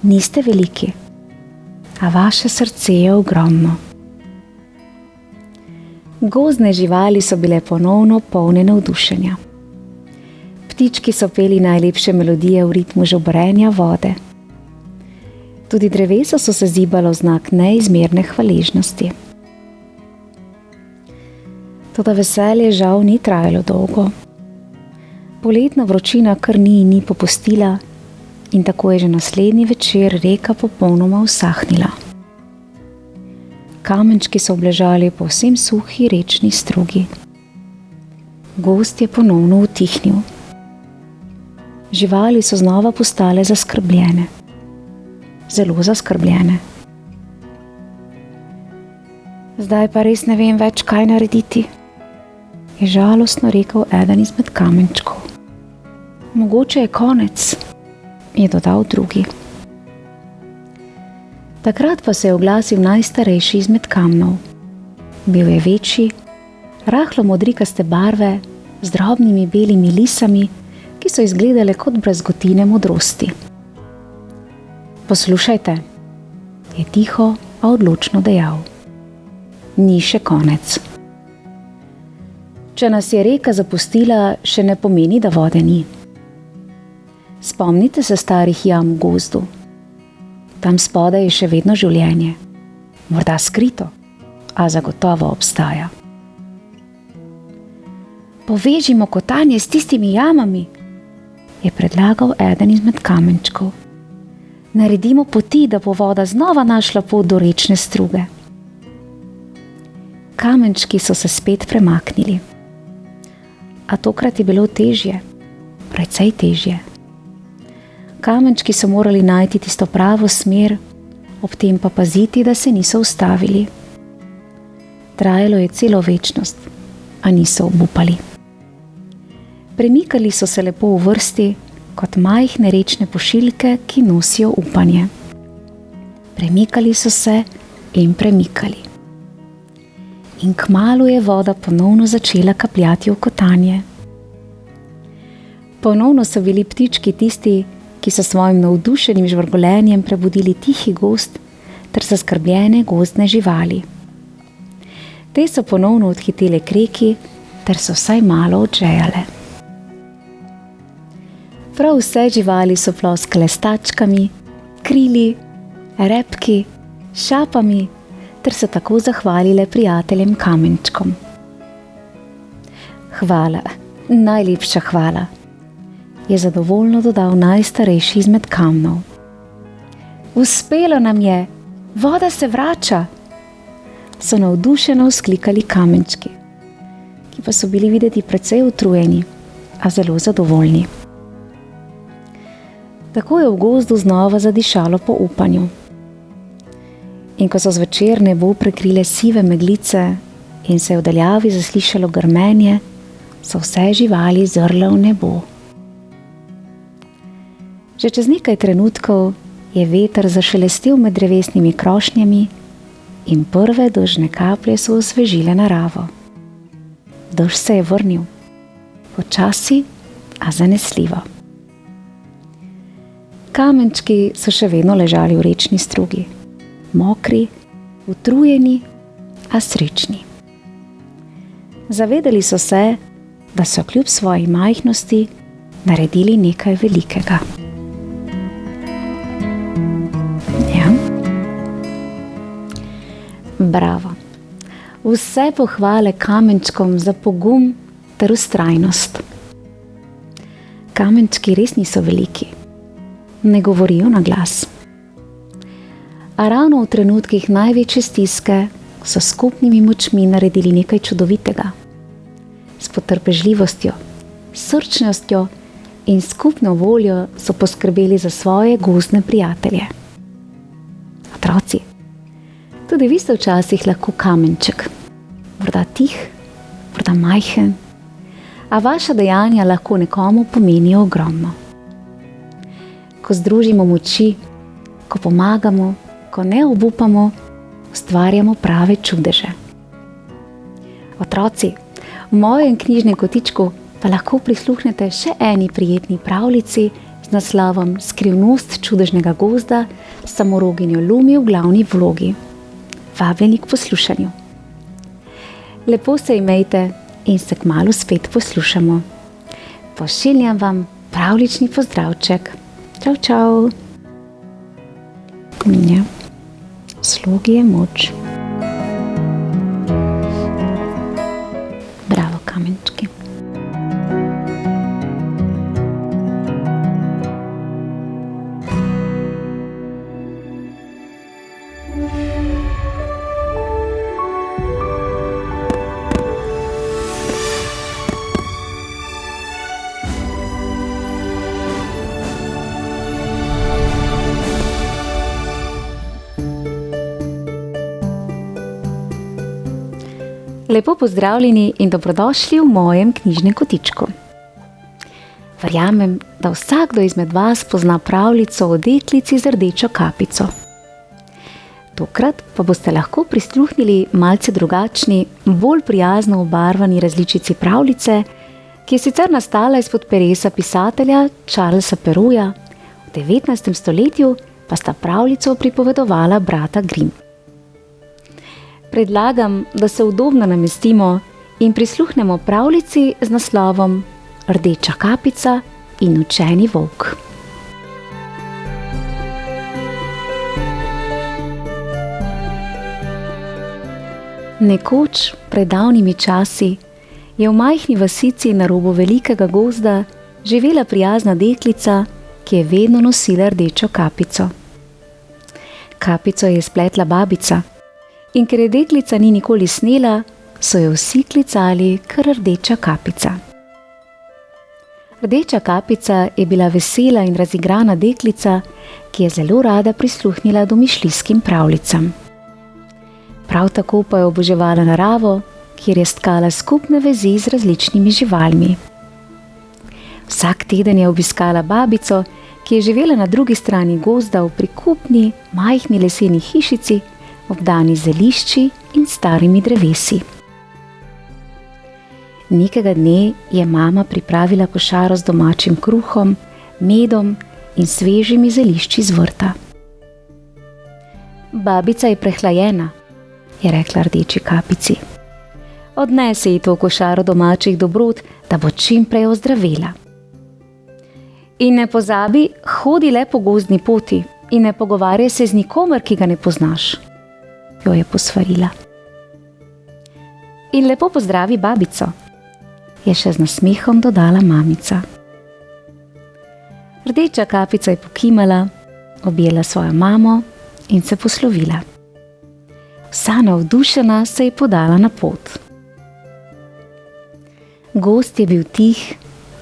niste veliki, a vaše srce je ogromno. Gozdne živali so bile ponovno polne navdušenja. Ptički so peli najlepše melodije v ritmu žubrenja vode. Tudi drevesa so se zibala v znak neizmerne hvaležnosti. Toda veselje žal ni trajalo dolgo. Poletna vročina kar ni popustila in tako je že naslednji večer reka popolnoma usahnila. Kamenčki so obležali po vsem suhi rečni strugi. Gozd je ponovno utihnil. Živali so znova postale zaskrbljene. Zelo zaskrbljene. Zdaj pa res ne vem več, kaj narediti, je žalostno rekel eden izmed kamenčkov. Mogoče je konec, je dodal drugi. Takrat pa se je oglasil najstarejši izmed kamnov. Bil je večji, rahlo modrikaste barve, z drobnimi belimi lisami, ki so izgledale kot brazgotine modrosti. Poslušajte, je tiho, a odločno dejal. Ni še konec. Če nas je reka zapustila, še ne pomeni, da vode ni. Spomnite se starih jam v gozdu. Tam spodaj je še vedno življenje. Morda skrito, a zagotovo obstaja. Povežimo kotanje s tistimi jamami, je predlagal eden izmed kamenčkov. Naredimo poti, da bo voda znova našla pot do rečne struge. Kamenčki so se spet premaknili. A tokrat je bilo težje, precej težje. Kamenčki so morali najti tisto pravo smer, ob tem pa paziti, da se niso ustavili. Trajalo je celo večnost, a niso obupali. Premikali so se lepo v vrsti, kot majhne rečne pošiljke, ki nosijo upanje. Premikali so se in premikali. In kmalu je voda ponovno začela kapljati v kotanje. Ponovno so bili ptički tisti, ki so svojim navdušenim žvrgolenjem prebudili tihi gozd ter zaskrbljene gozdne živali. Te so ponovno odhitele k reki ter so vsaj malo odžejale. Prav vse živali so ploskale s tačkami, krili, repki, šapami ter se tako zahvalile prijateljem kamenčkom. Hvala, najlepša hvala, je zadovoljno dodal najstarejši izmed kamnov. Uspelo nam je, voda se vrača, so navdušeno vzklikali kamenčki, ki pa so bili videti precej utrujeni, a zelo zadovoljni. Tako je v gozdu znova zadišalo po upanju. In ko so zvečer nebo prekrile sive meglice in se je v daljavi zaslišalo grmenje, so vse živali zrle v nebo. Že čez nekaj trenutkov je veter zašelestil med drevesnimi krošnjami in prve dežne kaplje so osvežile naravo. Dež se je vrnil, počasi, a zanesljivo. Kamenčki so še vedno ležali v rečni strugi, mokri, utrujeni, a srečni. Zavedali so se, da so kljub svoji majhnosti naredili nekaj velikega. Ja. Bravo. Vse pohvale kamenčkom za pogum ter vztrajnost. Kamenčki res niso veliki. Ne govorijo na glas. A ravno v trenutkih največje stiske so skupnimi močmi naredili nekaj čudovitega. S potrpežljivostjo, srčnostjo in skupno voljo so poskrbeli za svoje gozdne prijatelje. Otroci, tudi vi ste včasih lahko kamenček, morda tih, morda majhen, a vaša dejanja lahko nekomu pomenijo ogromno. Ko združimo moči, ko pomagamo, ko ne obupamo, ustvarjamo prave čudeže. Otroci, v mojem knjižnem kotičku pa lahko prisluhnete še eni prijetni pravljici z naslovom Skrivnost čudežnega gozda s samoroginjo Lumi v glavni vlogi. Vabljeni k poslušanju. Lepo se imejte in se kmalu spet poslušamo. Pošiljam vam pravljični pozdravček. Čau, čau. Ja. Slogi je moč. Bravo, kamenčki. Lepo pozdravljeni in dobrodošli v mojem knjižnem kotičku. Verjamem, da vsakdo izmed vas pozna pravljico o deklici z rdečo kapico. Tokrat pa boste lahko prisluhnili malce drugačni, bolj prijazno obarvani različici pravljice, ki je sicer nastala izpod peresa pisatelja Charlesa Perrowja, v 19. stoletju pa sta pravljico pripovedovala brata Grimm. Predlagam, da se udobno namestimo in prisluhnemo pravljici z naslovom Rdeča kapica in učeni volk. Nekoč, pred davnimi časi, je v majhni vasici na robu velikega gozda živela prijazna deklica, ki je vedno nosila rdečo kapico. Kapico je spletla babica, in ker je deklica ni nikoli snela, so jo vsi klicali kar rdeča kapica. Rdeča kapica je bila vesela in razigrana deklica, ki je zelo rada prisluhnila domišljijskim pravljicam. Prav tako pa je oboževala naravo, kjer je stkala skupne vezi z različnimi živalmi. Vsak teden je obiskala babico, ki je živela na drugi strani gozda v prikupni, majhni leseni hišici, obdani z zelišči in starimi drevesi. Nekega dne je mama pripravila košaro z domačim kruhom, medom in svežimi zelišči z vrta. Babica je prehlajena, je rekla Rdeči kapici. Odnese ji to košaro domačih dobrot, da bo čim prej ozdravela. In ne pozabi, hodi le po gozdni poti in ne pogovarjaj se z nikomer, ki ga ne poznaš, jo je posvarila. In lepo pozdravi babico, je še z nasmehom dodala mamica. Rdeča kapica je pokimala, objela svojo mamo in se poslovila. Vsa navdušena se je podala na pot. Gozd je bil tih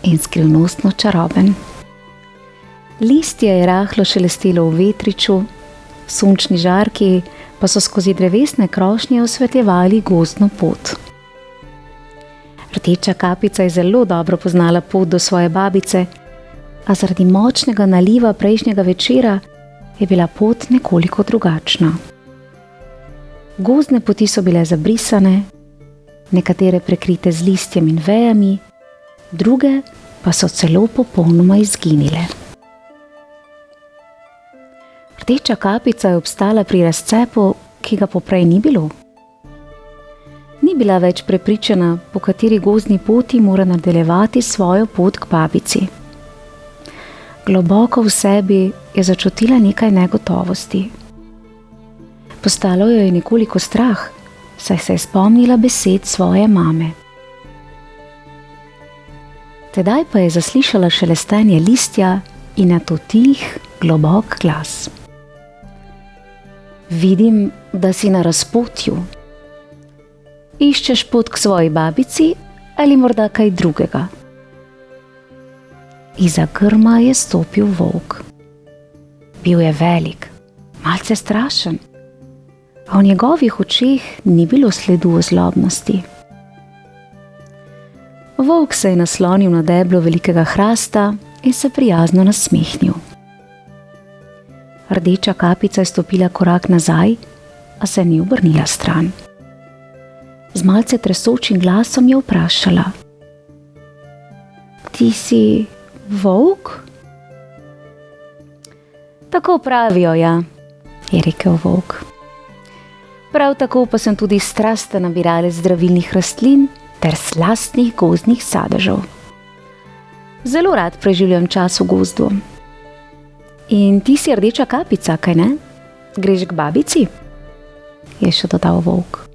in skrivnostno čaroben. Listje je rahlo šelestelo v vetriču, sončni žarki pa so skozi drevesne krošnje osvetljevali gozdno pot. Rdeča kapica je zelo dobro poznala pot do svoje babice, a zaradi močnega naliva prejšnjega večera je bila pot nekoliko drugačna. Gozdne poti so bile zabrisane, nekatere prekrite z listjem in vejami, druge pa so celo popolnoma izginile. Rdeča kapica je obstala pri razcepu, ki ga poprej ni bilo. Ni bila več prepričana, po kateri gozdni poti mora nadaljevati svojo pot k babici. Globoko v sebi je začutila nekaj negotovosti. Postalo jo je nekoliko strah, saj se je spomnila besed svoje mame. Tedaj pa je zaslišala šelestenje listja in nato tih, globok glas. Vidim, da si na razpotju. Iščeš pot k svoji babici ali morda kaj drugega? Izza grma je stopil volk. Bil je velik, malce strašen, a v njegovih očeh ni bilo sledu zlobnosti. Volk se je naslonil na deblo velikega hrasta in se prijazno nasmehnil. Rdeča kapica je stopila korak nazaj, a se ni obrnila stran. Z malce tresočim glasom je vprašala: Ti si volk? Tako pravijo, ja, je rekel volk. Prav tako pa sem tudi strasten nabiralec zdravilnih rastlin ter slastnih gozdnih sadežev. Zelo rad preživljam čas v gozdu. In ti si Rdeča kapica, kaj ne? Greš k babici? Je še dodal volk.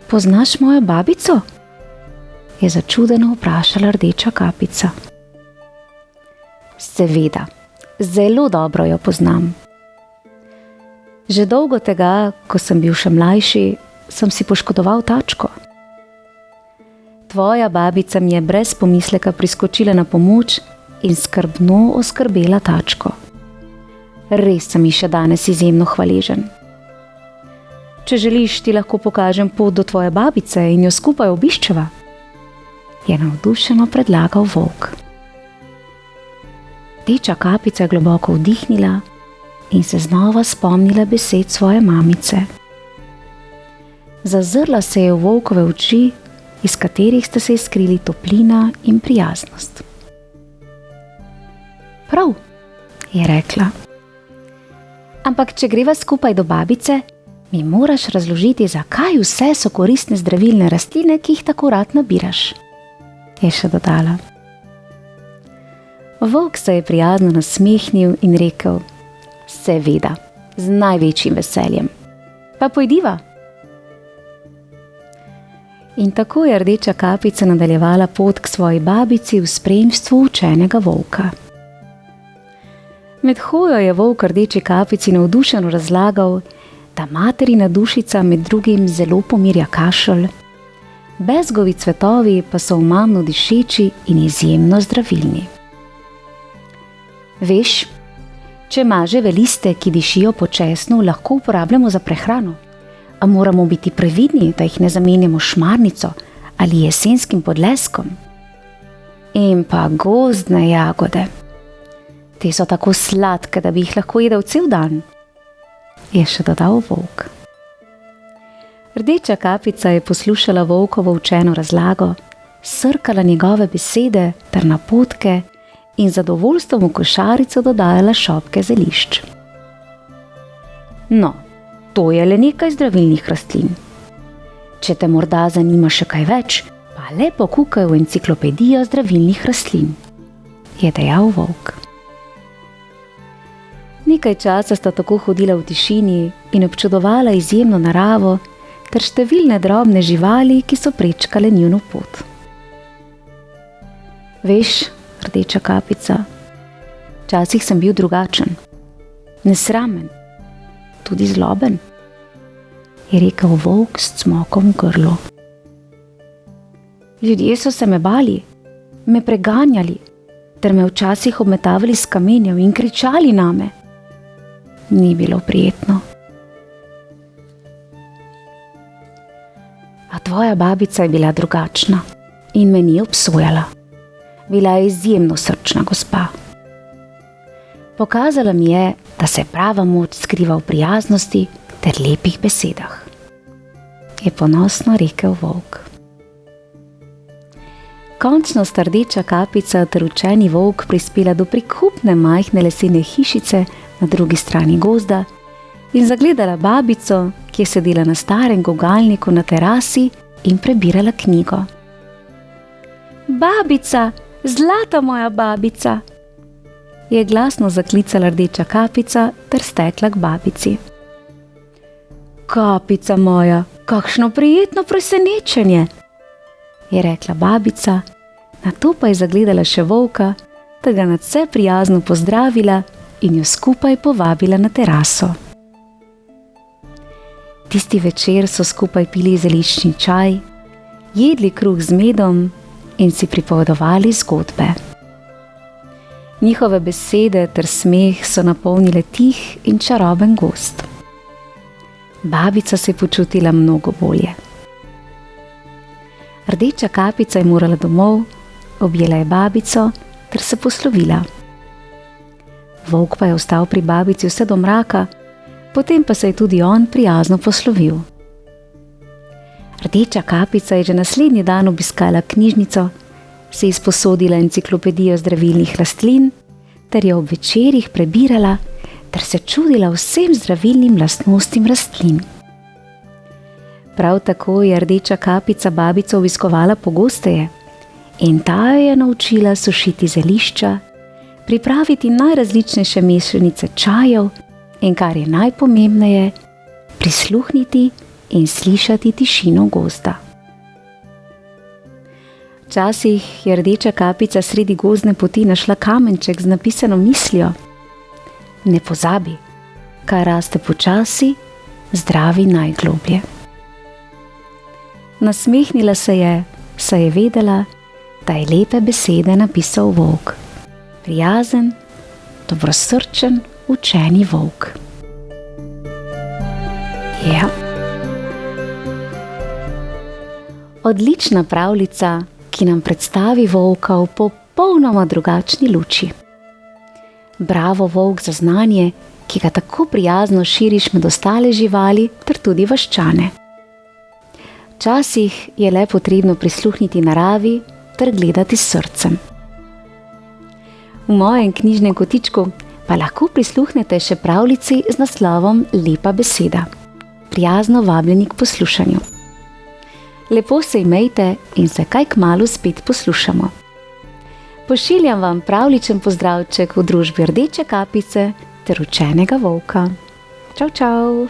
Poznaš mojo babico? Je začudeno vprašala Rdeča kapica. Seveda, zelo dobro jo poznam. Že dolgo tega, ko sem bil še mlajši, sem si poškodoval tačko. Tvoja babica mi je brez pomisleka priskočila na pomoč in skrbno oskrbela tačko. Res sem ji še danes izjemno hvaležen. Če želiš, ti lahko pokažem pot do tvoje babice in jo skupaj obiščeva, je navdušeno predlagal volk. Rdeča kapica je globoko vdihnila in se znova spomnila besed svoje mamice. Zazrla se je v volkove oči, iz katerih sta se izkrili toplina in prijaznost. Prav, je rekla. Ampak, če greva skupaj do babice, mi moraš razložiti, zakaj vse so koristne zdravilne rastline, ki jih tako rad nabiraš, je še dodala. Volk se je prijazno nasmehnil in rekel: Seveda, z največjim veseljem. Pa pojdiva. In tako je Rdeča kapica nadaljevala pot k svoji babici v spremstvu učenega volka. Med hojo je volk Rdeči kapici navdušeno razlagal, da materina dušica med drugim zelo pomirja kašelj, bezgovi cvetovi pa so omamno dišeči in izjemno zdravilni. Veš, Če maževe liste, ki dišijo po česnu, lahko uporabljamo za prehrano, a moramo biti previdni, da jih ne zamenjamo šmarnico ali jesenskim podleskom. In pa gozdne jagode. Te so tako sladke, da bi jih lahko jedel cel dan, je še dodal volk. Rdeča kapica je poslušala volkovo učeno razlago, srkala njegove besede ter napotke in zadovoljstvom v košarico dodajala šopke zelišč. No, to je le nekaj zdravilnih rastlin. Če te morda zanima še kaj več, pa le pokukaj v enciklopedijo zdravilnih rastlin, je dejal volk. Nekaj časa sta tako hodila v tišini in občudovala izjemno naravo ter številne drobne živali, ki so prečkale njuno pot. Veš, Rdeča kapica, včasih sem bil drugačen, nesramen, tudi zloben, je rekel volk s cmokom v grlu. Ljudje so se me bali, me preganjali, ter me včasih obmetavali s kamenjev in kričali name. Ni bilo prijetno. A tvoja babica je bila drugačna in me ni obsojala. Bila je izjemno srčna gospa. Pokazala mi je, da se prava moč skriva v prijaznosti ter lepih besedah, je ponosno rekel volk. Končno sta Rdeča kapica ter učeni volk prispela do prikupne majhne lesene hišice na drugi strani gozda in zagledala babico, ki je sedela na starem gugalniku na terasi in prebirala knjigo. Babica, zlata moja babica, je glasno zaklicala Rdeča kapica ter stekla k babici. Kapica moja, kakšno prijetno presenečenje, je rekla babica, nato pa je zagledala še volka, da ga nadvse prijazno pozdravila in jo skupaj povabila na teraso. Tisti večer so skupaj pili zeliščni čaj, jedli kruh z medom in si pripovedovali zgodbe. Njihove besede ter smeh so napolnile tih in čaroben gozd. Babica se je počutila mnogo bolje. Rdeča kapica je morala domov, objela je babico ter se poslovila. Volk pa je ostal pri babici vse do mraka, potem pa se je tudi on prijazno poslovil. Rdeča kapica je že naslednji dan obiskala knjižnico, si izposodila enciklopedijo zdravilnih rastlin ter jo ob večerih prebirala ter se čudila vsem zdravilnim lastnostim rastlin. Prav tako je Rdeča kapica babico obiskovala pogosteje in ta jo je naučila sušiti zelišča, pripraviti najrazličnejše mešanice čajev in, kar je najpomembneje, prisluhniti in slišati tišino gozda. Včasih je Rdeča kapica sredi gozdne poti našla kamenček z napisano mislijo: ne pozabi, kar raste počasi, zdravi najgloblje. Nasmehnila se je, saj je vedela, da je lepe besede napisal volk. Prijazen, dobrosrčen, učeni volk. Ja. Odlična pravljica, ki nam predstavi volka v popolnoma drugačni luči. Bravo, volk, za znanje, ki ga tako prijazno širiš med ostale živali ter tudi vaščane. Včasih je le potrebno prisluhniti naravi ter gledati s srcem. V mojem knjižnem kotičku pa lahko prisluhnete še pravljici z naslovom Lepa beseda. Prijazno vabljeni k poslušanju. Lepo se imejte in se kaj kmalu spet poslušamo. Pošiljam vam pravličen pozdravček v družbi Rdeče kapice ter učenega volka. Čau, čau!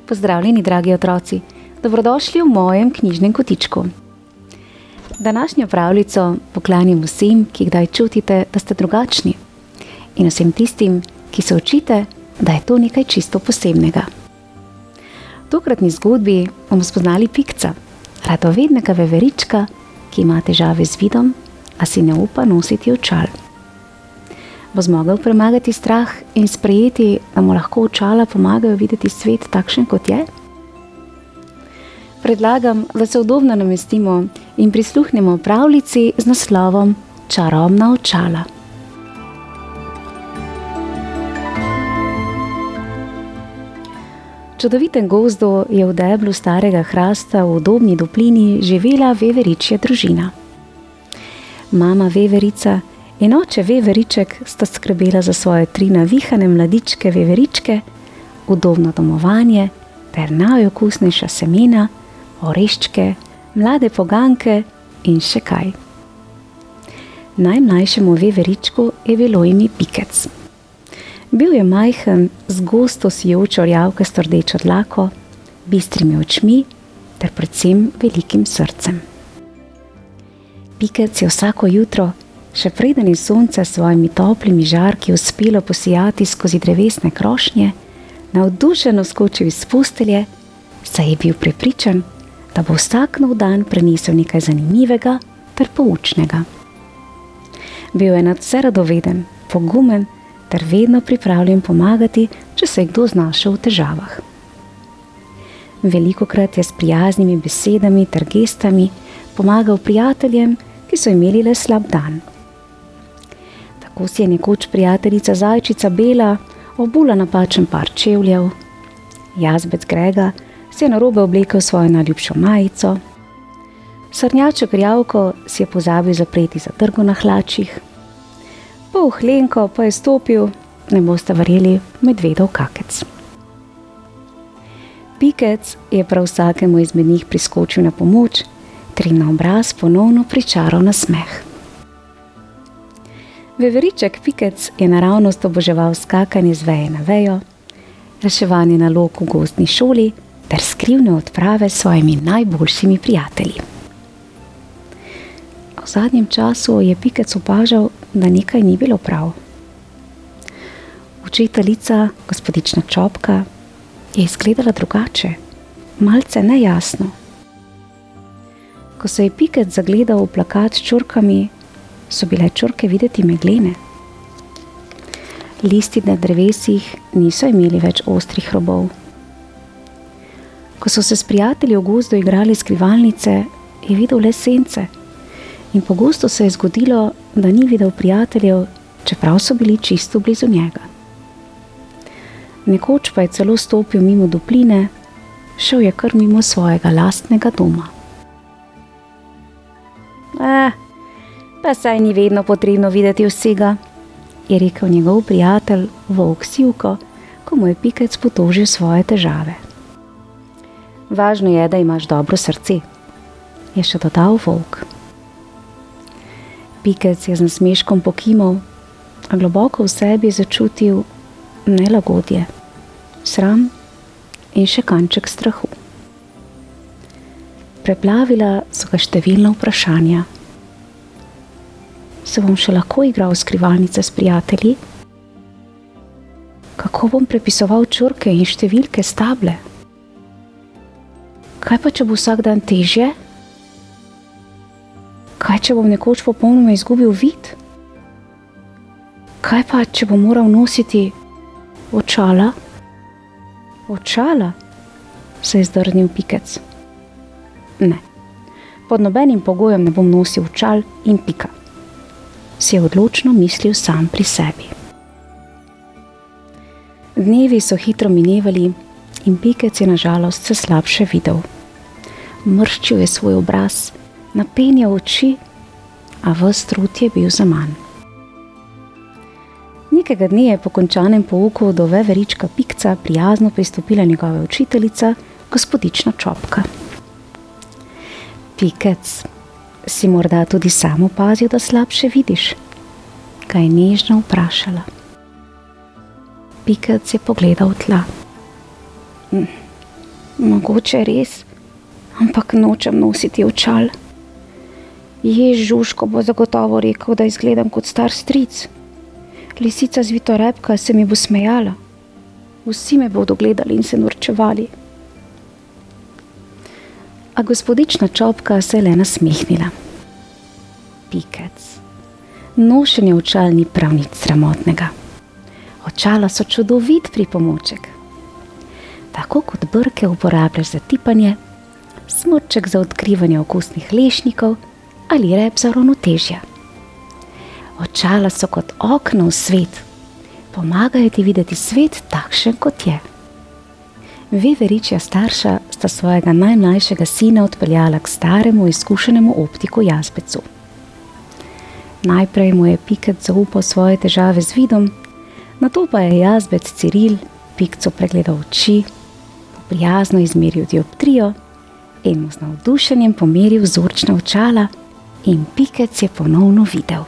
Pozdravljeni, dragi otroci, dobrodošli v mojem knjižnem kotičku. Današnjo pravljico poklanjam vsem, ki kdaj čutite, da ste drugačni, in vsem tistim, ki se učite, da je to nekaj čisto posebnega. V tokratni zgodbi bomo spoznali Pikca, radovednega veverička, ki ima težave z vidom, a si ne upa nositi očal. Bo zmogel premagati strah in sprejeti, da mu lahko očala pomagajo videti svet takšen, kot je? Predlagam, da se udobno namestimo in prisluhnemo pravljici z naslovom Čarobna očala. V čudovitem gozdu je v deblu starega hrasta v udobni duplini živela veveričja družina. Mama veverica in oče veveriček sta skrbela za svoje 3 navihane mladičke veveričke, udobno domovanje ter najokusnejša semena, oreščke, mlade poganke in še kaj. Najmlajšemu veveričku je bilo ime Pikec. Bil je majhen, z gosto sijočo rjavkasto rdečo dlako, bistrimi očmi ter predvsem velikim srcem. Pikec je vsako jutro, še preden je sonce s svojimi toplimi žarki uspelo posijati skozi drevesne krošnje, navdušeno skočil iz postelje, saj je bil prepričan, da bo vsak nov dan prinesel nekaj zanimivega ter poučnega. Bil je nadvse radoveden, pogumen ter vedno pripravljen pomagati, če se je kdo znašel v težavah. Velikokrat je s prijaznimi besedami ter gestami pomagal prijateljem, ki so imeli le slab dan. Tako si je nekoč prijateljica zajčica Bela obula napačen par čevljev, jazbec Grega si je narobe oblekel svojo najljubšo majico, srnjaček Rjavko si je pozabil zapreti zadrgo na hlačih, Polh Lenko pa je stopil, ne boste verjeli, v medvedov kakec. Pikec je prav vsakemu izmed njih priskočil na pomoč ter jim na obraz ponovno pričaral nasmeh. Veveriček Pikec je naravnost oboževal skakanje z veje na vejo, reševanje nalog v gozdni šoli ter skrivne odprave s svojimi najboljšimi prijatelji. V zadnjem času je Pikec opažal, da nekaj ni bilo prav. Učiteljica, gospodična Čopka, je izgledala drugače, malce nejasno. Ko se je Pikec zagledal v plakat s črkami, so bile črke videti meglene. Listi na drevesih niso imeli več ostrih robov. Ko so se s prijatelji v gozdu igrali skrivalnice, je videl le sence in pogosto se je zgodilo, da ni videl prijateljev, čeprav so bili čisto blizu njega. Nekoč pa je celo stopil mimo dupline, šel je kar mimo svojega lastnega doma. Pa saj ni vedno potrebno videti vsega, je rekel njegov prijatelj volk Sivko, ko mu je Pikec potožil svoje težave. Važno je, da imaš dobro srce, je še dodal volk. Pikec je z nasmeškom pokimal, a globoko v sebi začutil nelagodje, sram in še kanček strahu. Preplavila so ga številna vprašanja. Se bom še lahko igral v skrivalnice s prijatelji? Kako bom prepisoval črke in številke s table? Kaj pa, če bo vsak dan težje? Kaj, če bom nekoč popolnoma izgubil vid? Kaj pa, če bom moral nositi očala? Očala? Se je zdrznil Pikec. Ne, pod nobenim pogojem ne bom nosil očal in pika. Si je odločno mislil sam pri sebi. Dnevi so hitro minevali in Pikec je na žalost se slabše videl. Mrščil je svoj obraz, napenjal oči, a ves trud je bil zaman. Nekega dne je po končanem pouku do veverička Pikca prijazno pristopila njegova učiteljica, gospodična Čopka. Pikec, si morda tudi sam opazil, da slabše vidiš? Ga je nežno vprašala. Pikec je pogledal tla. Mogoče res, ampak nočem nositi očal. Žužko bo zagotovo rekel, da izgledam kot star stric. Lisica Zvitorepka se mi bo smejala. Vsi me bodo gledali in se norčevali. A gospodična Čopka se je le nasmehnila. Pikec, nošenje očal ni prav nič sramotnega. Očala so čudovit pripomoček. Tako kot brke uporabljaš za tipanje, smrček za odkrivanje okusnih lešnikov ali rep za ravnotežje. Očala so kot okno v svet, pomagajo ti videti svet takšen, kot je. Dve veričja starša sta svojega najmlajšega sina odpeljala k staremu, izkušenemu optiku Jazbecu. Najprej mu je Pikec zaupal svoje težave z vidom, nato pa je Jazbec Ciril Pikcu pregledal oči, prijazno izmeril dioptrijo in mu z navdušenjem pomeril vzorčna očala in Pikec je ponovno videl.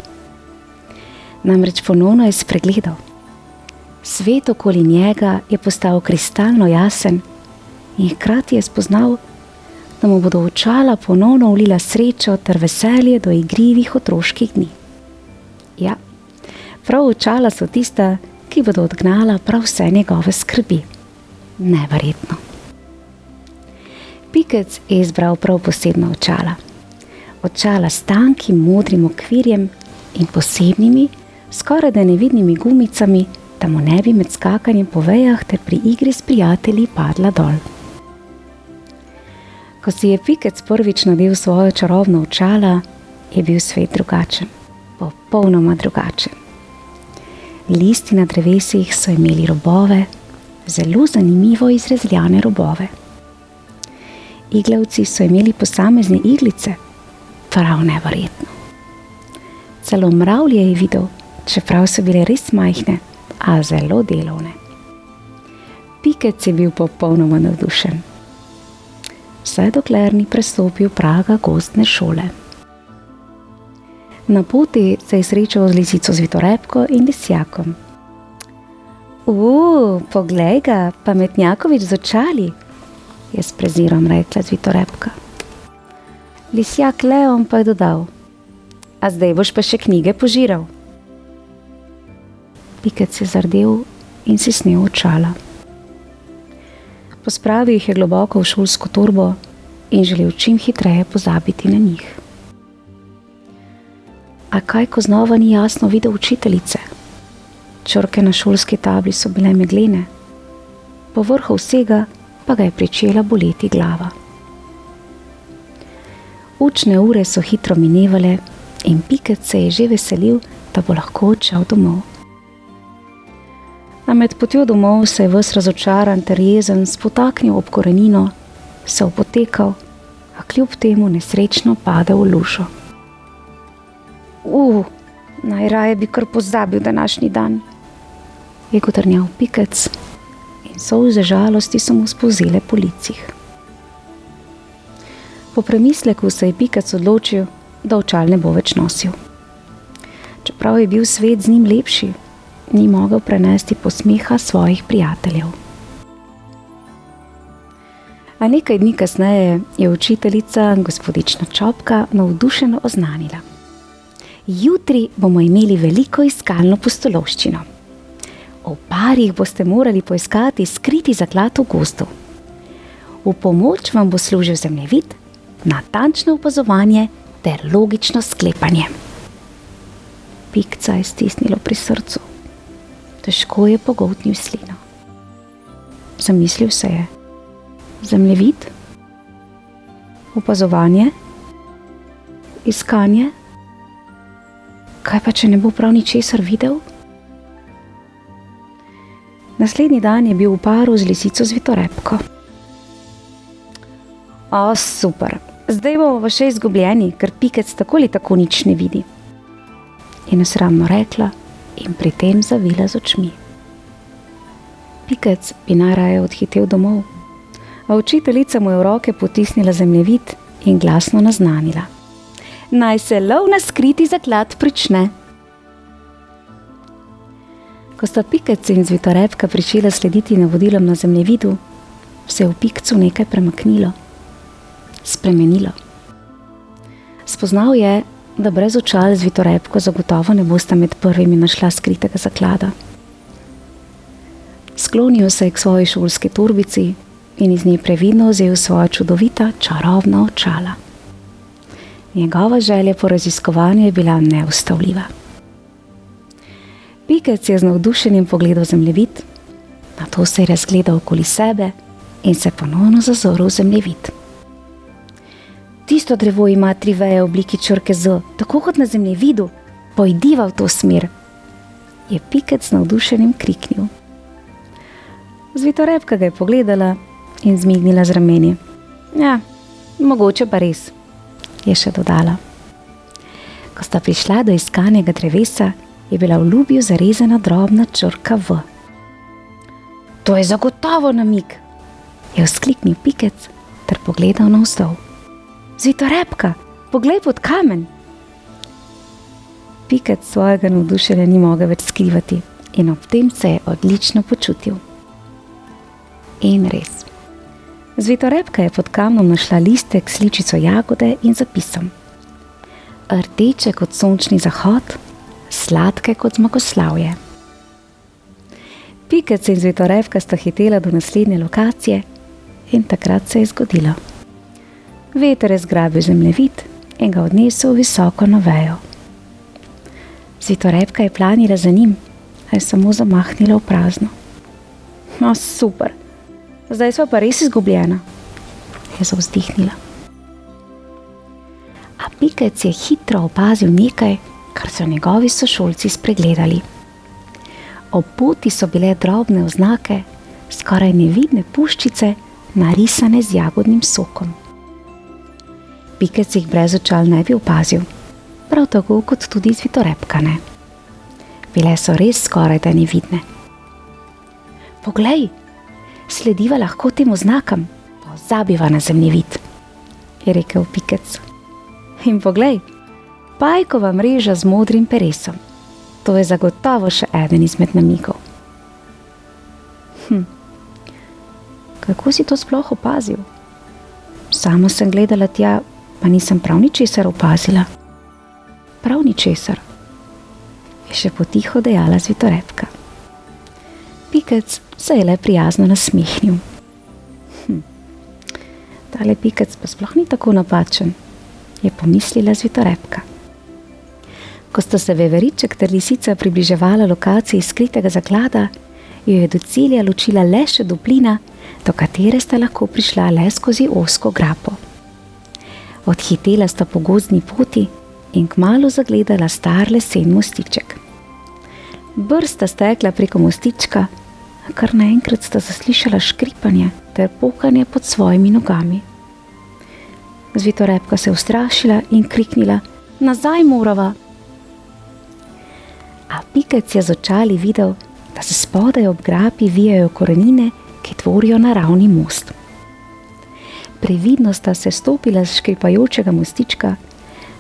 Namreč ponovno je spregledal. Svet okoli njega je postal kristalno jasen in hkrati je spoznal, da mu bodo očala ponovno vlila srečo ter veselje do igrivih otroških dni. Ja, prav očala so tista, ki bodo odgnala prav vse njegove skrbi. Neverjetno. Pikec je izbral prav posebna očala. Očala s tankim modrim okvirjem in posebnimi, skoraj da nevidnimi gumicami, da mu ne bi med skakanjem po vejah ter pri igri s prijatelji padla dol. Ko si je Pikec prvič nadel svojo čarobno očala, je bil svet drugačen, popolnoma drugačen. Listi na drevesih so imeli robove, zelo zanimivo izrezljane robove. Iglavci so imeli posamezne iglice, prav neverjetno. Celo mravlje je videl, čeprav so bile res majhne, a zelo delovne. Pikec je bil popolnoma navdušen. Vse dokler ni prestopil praga gozdne šole. Na poti se je srečal z lisico Zvitorepko in lisjakom. Poglej ga, pametnjakovič z očali, je s prezirom rekla Zvitorepka. Lisjak Leon pa je dodal: A zdaj boš pa še knjige požiral? Pikec je zardel in si snel očala. Pospravil jih je globoko v šolsko torbo in želel čim hitreje pozabiti na njih. A kaj, ko znova ni jasno videl učiteljice? Črke na šolski tabli so bile meglene, povrhu vsega pa ga je pričela boleti glava. Učne ure so hitro minevale in Pikec se je že veselil, da bo lahko odšel domov. A med potjo domov se je ves razočaran ter jezen spotaknil ob korenino, se opotekal, a kljub temu nesrečno padel v lužo. Najraje bi kar pozabil današnji dan, je godrnjal Pikec in solze žalosti so mu spolzele po licih. Po premisleku se je Pikec odločil, da očal ne bo več nosil. Čeprav je bil svet z njim lepši, ni mogel prenesti posmeha svojih prijateljev. A nekaj dni kasneje je učiteljica, gospodična Čopka, navdušeno oznanila: Jutri bomo imeli veliko iskalno pustolovščino. V parih boste morali poiskati skriti zaklad v gozdu. V pomoč vam bo služil zemljevid, natančno opazovanje ter logično sklepanje. Pikca je stisnilo pri srcu. Težko je pogoltnil slino. Zamislil se je: zemljevid, opazovanje, iskanje. Kaj pa, če ne bo prav ničesar videl? Naslednji dan je bil v paru z lisico Zvitorepko. Super, zdaj bomo pa še izgubljeni, ker Pikec tako ali tako nič ne vidi, je nesramno rekla in pri tem zavila z očmi. Pikec bi najraje odhitel domov, a učiteljica mu je v roke potisnila zemljevid in glasno naznanila: Naj se lov na skriti zaklad prične. Ko sta Pikec in Zvitorepka pričela slediti navodilom na zemljevidu, se je v Pikcu nekaj spremenilo. Spoznal je, da brez očal z Vitorepko zagotovo ne bosta med prvimi našla skritega zaklada. Sklonil se je k svoji šolski torbici in iz nje previdno vzel svoja čudovita, čarobna očala. Njegova želja po raziskovanju je bila neustavljiva. Pikec je z navdušenjem pogledal zemljevid, nato se je razgledal okoli sebe in se ponovno zazoril v zemljevid. Tisto drevo ima 3 veje v obliki črke Z, tako kot na zemljevidu. Pojdiva v to smer, je Pikec z navdušenjem kriknil. Vitorepka ga je pogledala in zmignila z rameni. Ja, mogoče pa res, je še dodala. Ko sta prišla do iskanega drevesa, je bila v ljubju zarezana drobna črka V. To je zagotovo namig, je vzkliknil Pikec ter pogledal navzdol. Vitorepka, poglej pod kamen. Pikec svojega navdušenja ni mogel več skrivati in ob tem se je odlično počutil. In res. Vitorepka je pod kamnom našla listek s sličico jagode in zapisom: Rdeče kot sončni zahod, sladke kot zmagoslavje. Pikec in Vitorepka sta hitela do naslednje lokacije in takrat se je zgodilo. Veter je zgrabil zemljevid in ga odnesel visoko na vejo. Vitorepka je planila za njim, a je samo zamahnila v prazno. No, super, zdaj sva pa res izgubljena, je zavzdihnila. A Pikec je hitro opazil nekaj, kar so njegovi sošolci spregledali. Ob poti so bile drobne oznake, skoraj nevidne puščice, narisane z jagodnim sokom. Pikec jih brez očal ne bi opazil, prav tako kot tudi Vitorepka ne. Bile so res skoraj da nevidne. Poglej, slediva lahko tem oznakam, pozabiva na zemljevid, je rekel Pikec. In poglej, pajkova mreža z modrim peresom. To je zagotovo še eden izmed namigov. Kako si to sploh opazil? Sama sem gledala tja, pa nisem prav ničesar opazila. Prav ničesar, je še potiho dejala Vitorepka. Pikec se je le prijazno nasmehnil. Tale Pikec pa sploh ni tako napačen, je pomislila Vitorepka. Ko sta se veveriček ter lisica približevala lokaciji skritega zaklada, jo je do cilja ločila le še duplina, do katere sta lahko prišla le skozi ozko grapo. Odhitela sta po gozdni poti in kmalu zagledala star lesen mostiček. Brz sta stekla preko mostička, a kar naenkrat sta zaslišala škripanje ter pokanje pod svojimi nogami. Vitorepka se je ustrašila in kriknila: Nazaj morava! A Pikec je z očali videl, da se spodaj ob grapi vijajo korenine, ki tvorijo naravni most. Previdno sta se stopila z škripajočega mostička,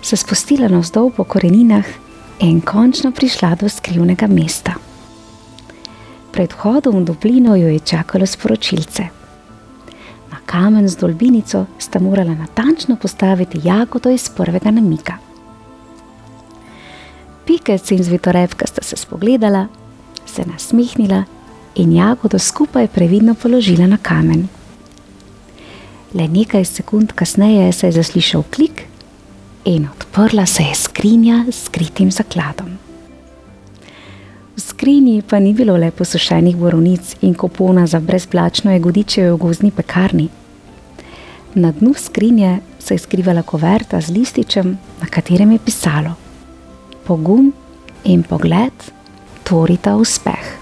se spustila navzdol po koreninah in končno prišla do skrivnega mesta. Pred vhodom v duplino jo je čakalo sporočilce. Na kamen z dolbinico sta morala natančno postaviti jagodo iz prvega namiga. Pikec in Vitorepka sta se spogledala, se nasmehnila in jagodo skupaj previdno položila na kamen. Le nekaj sekund kasneje se je zaslišal klik in odprla se je skrinja s skritim zakladom. V skrinji pa ni bilo le posušenih borovnic in kupona za brezplačno jagodičev v gozdni pekarni. Na dnu skrinje se je skrivala kuverta z lističem, na katerem je pisalo: Pogum in pogled tvorita uspeh.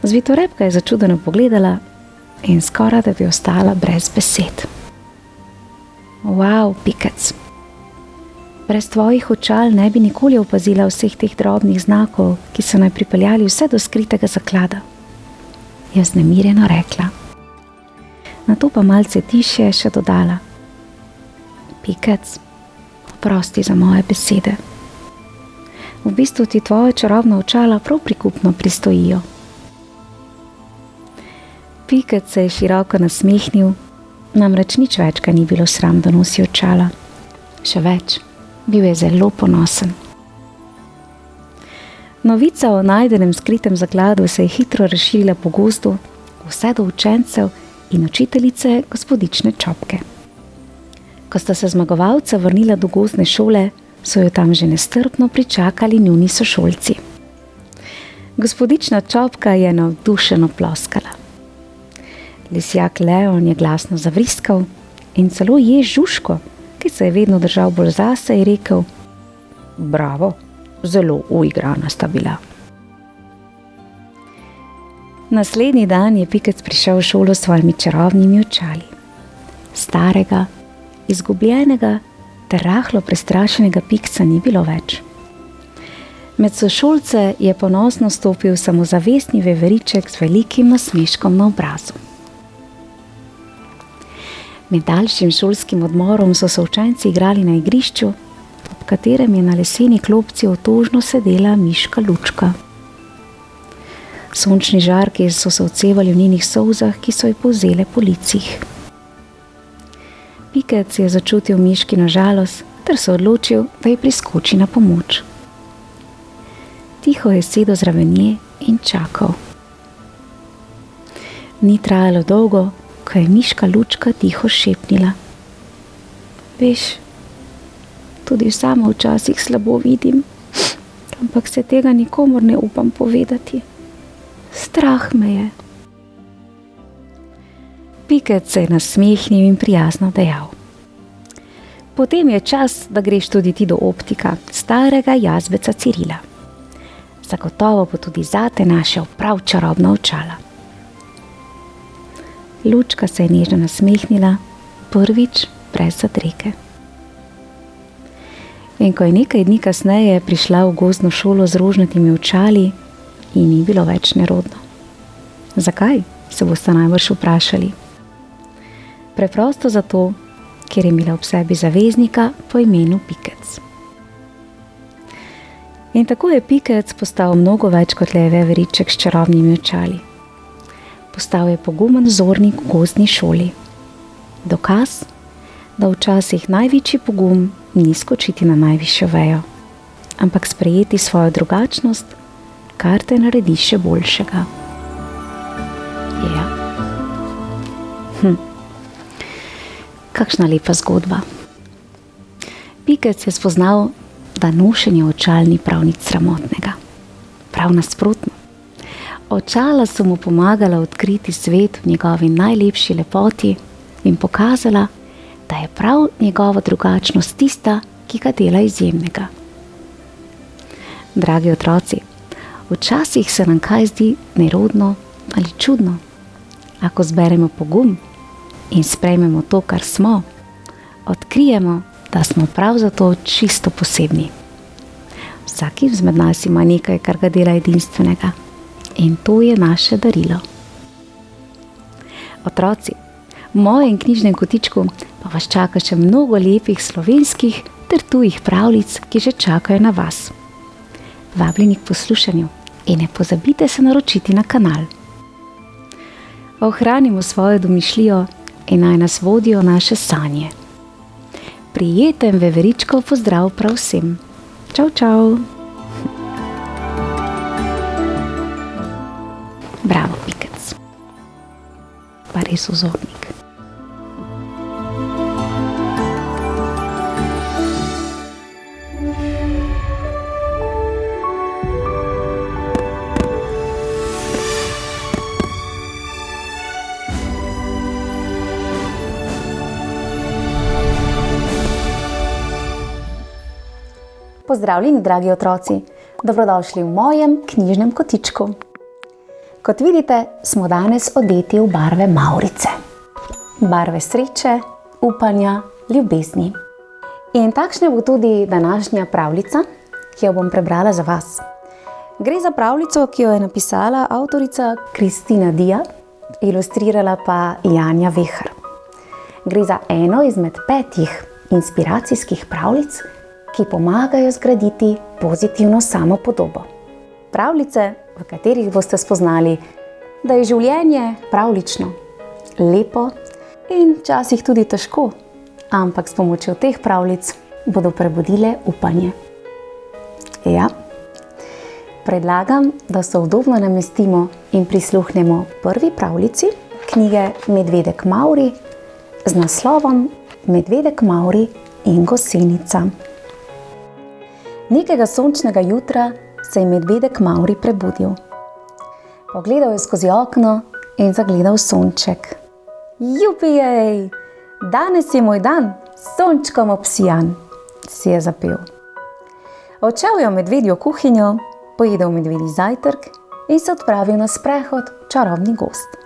Vitorepka je začudeno pogledala in skoraj da bi ostala brez besed. Wow, Pikec, brez tvojih očal ne bi nikoli opazila vseh teh drobnih znakov, ki so naj pripeljali vse do skritega zaklada, je vznemirjeno rekla. Nato pa malce tišje še dodala: Pikec, oprosti za moje besede. V bistvu ti tvoje čarobna očala prav prikupno pristojijo. Pikec se je široko nasmehnil, namreč nič več ga ni bilo sram, da nosi očala. Še več, bil je zelo ponosen. Novica o najdenem skritem zakladu se je hitro razširila po gozdu, vse do učencev in učiteljice gospodične Čopke. Ko sta se zmagovalca vrnila do gozdne šole, so jo tam že nestrpno pričakali njuni sošolci. Gospodična Čopka je navdušeno ploskala. Lisjak Leon je glasno zavriskal in celo jež Žužko, ki se je vedno držal bolj zase, je rekel: bravo, zelo uigrana sta bila. Naslednji dan je Pikec prišel v šolo s svojimi čarobnimi očali. Starega, izgubljenega ter rahlo prestrašenega Pikca ni bilo več. Med sošolce je ponosno stopil samozavestni veveriček z velikim nasmeškom na obrazu. Med daljšim šolskim odmorom so se učenci igrali na igrišču, ob katerem je na leseni klopci otožno sedela miška Lučka. Sončni žarki so se odsevali v njenih solzah, ki so ji polzele po licih. Pikec je začutil miškino žalost ter se odločil, da ji priskoči na pomoč. Tiho je sedel zraven nje in čakal. Ni trajalo dolgo, ko je miška Lučka tiho šepnila: veš, tudi sama včasih slabo vidim, ampak se tega nikomur ne upam povedati. Strah me je. Pikec se je nasmehnil in prijazno dejal: potem je čas, da greš tudi ti do optika, starega jazbeca Cirila. Zagotovo bo tudi zate našel prav čarobna očala. Lučka se je nežno nasmehnila, prvič brez zadrege. In ko je nekaj dni kasneje prišla v gozdno šolo z rožnatimi očali, ji ni bilo več nerodno. Zakaj, se boste najbrž vprašali? Preprosto zato, ker je imela ob sebi zaveznika po imenu Pikec. In tako je Pikec postal mnogo več kot le veveriček s čarobnimi očali. Postal je pogumen vzornik v gozdni šoli. Dokaz, da včasih največji pogum ni skočiti na najvišjo vejo, ampak sprejeti svojo drugačnost, kar te naredi še boljšega. Ja. Kakšna lepa zgodba. Pikec je spoznal, da nošenje očal ni prav nič sramotnega. Prav nasprotno. Očala so mu pomagala odkriti svet v njegovi najlepši lepoti in pokazala, da je prav njegova drugačnost tista, ki ga dela izjemnega. Dragi otroci, včasih se nam kaj zdi nerodno ali čudno. Ako zberemo pogum in sprejmemo to, kar smo, odkrijemo, da smo prav zato čisto posebni. Vsak izmed nas ima nekaj, kar ga dela edinstvenega. In to je naše darilo. Otroci, v mojem knjižnem kotičku pa vas čaka še mnogo lepih slovenskih ter tujih pravljic, ki že čakajo na vas. Vabljeni k poslušanju in ne pozabite se naročiti na kanal. Ohranimo svojo domišljijo in naj nas vodijo naše sanje. Prijeten veveričkov pozdrav prav vsem. Čau, čau. Bravo, Pikec. Pa res vzornik. Pozdravljeni, dragi otroci. Dobrodošli v mojem knjižnem kotičku. Kot vidite, smo danes odeti v barve mavrice. Barve sreče, upanja, ljubezni. In takšna bo tudi današnja pravljica, ki jo bom prebrala za vas. Gre za pravljico, ki jo je napisala avtorica Kristina Dija, ilustrirala pa Janja Vehar. Gre za eno izmed 5 inspiracijskih pravljic, ki pomagajo zgraditi pozitivno samopodobo. Pravljice, v katerih boste spoznali da je življenje pravlično, lepo in včasih tudi težko, ampak s pomočjo teh pravljic bodo prebudile upanje. Ja, predlagam, da se udobno namestimo in prisluhnemo prvi pravljici knjige Medvedek Mavri z naslovom Medvedek Mavri in gosenica. Nekega sončnega jutra se je medvedek Mavri prebudil. Pogledal je skozi okno in zagledal sonček. Jupijej! Danes je moj dan, s sončkom obsijan, si je zapel. Odšel je v medvedjo kuhinjo, pojedel medvedji zajtrk in se odpravil na sprehod v čarobni gozd.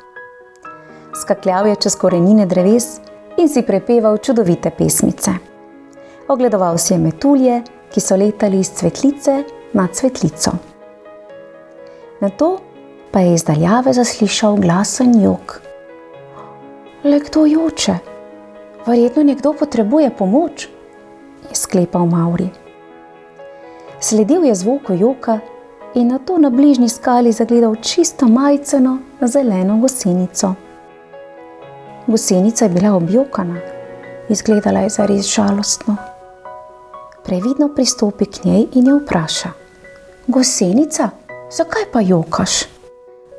Skakljal je čez korenine dreves in si prepeval čudovite pesmice. Ogledoval si je metulje, ki so letali iz cvetlice na cvetlico. Nato pa je iz daljave zaslišal glasen jok. Le kdo joče? Verjetno nekdo potrebuje pomoč, je sklepal Mavri. Sledil je zvoku joka in nato na bližnji skali zagledal čisto majceno zeleno gosenico. Gosenica je bila objokana, izgledala je zares žalostno. Previdno pristopi k njej in jo vpraša. Gosenica, zakaj pa jokaš?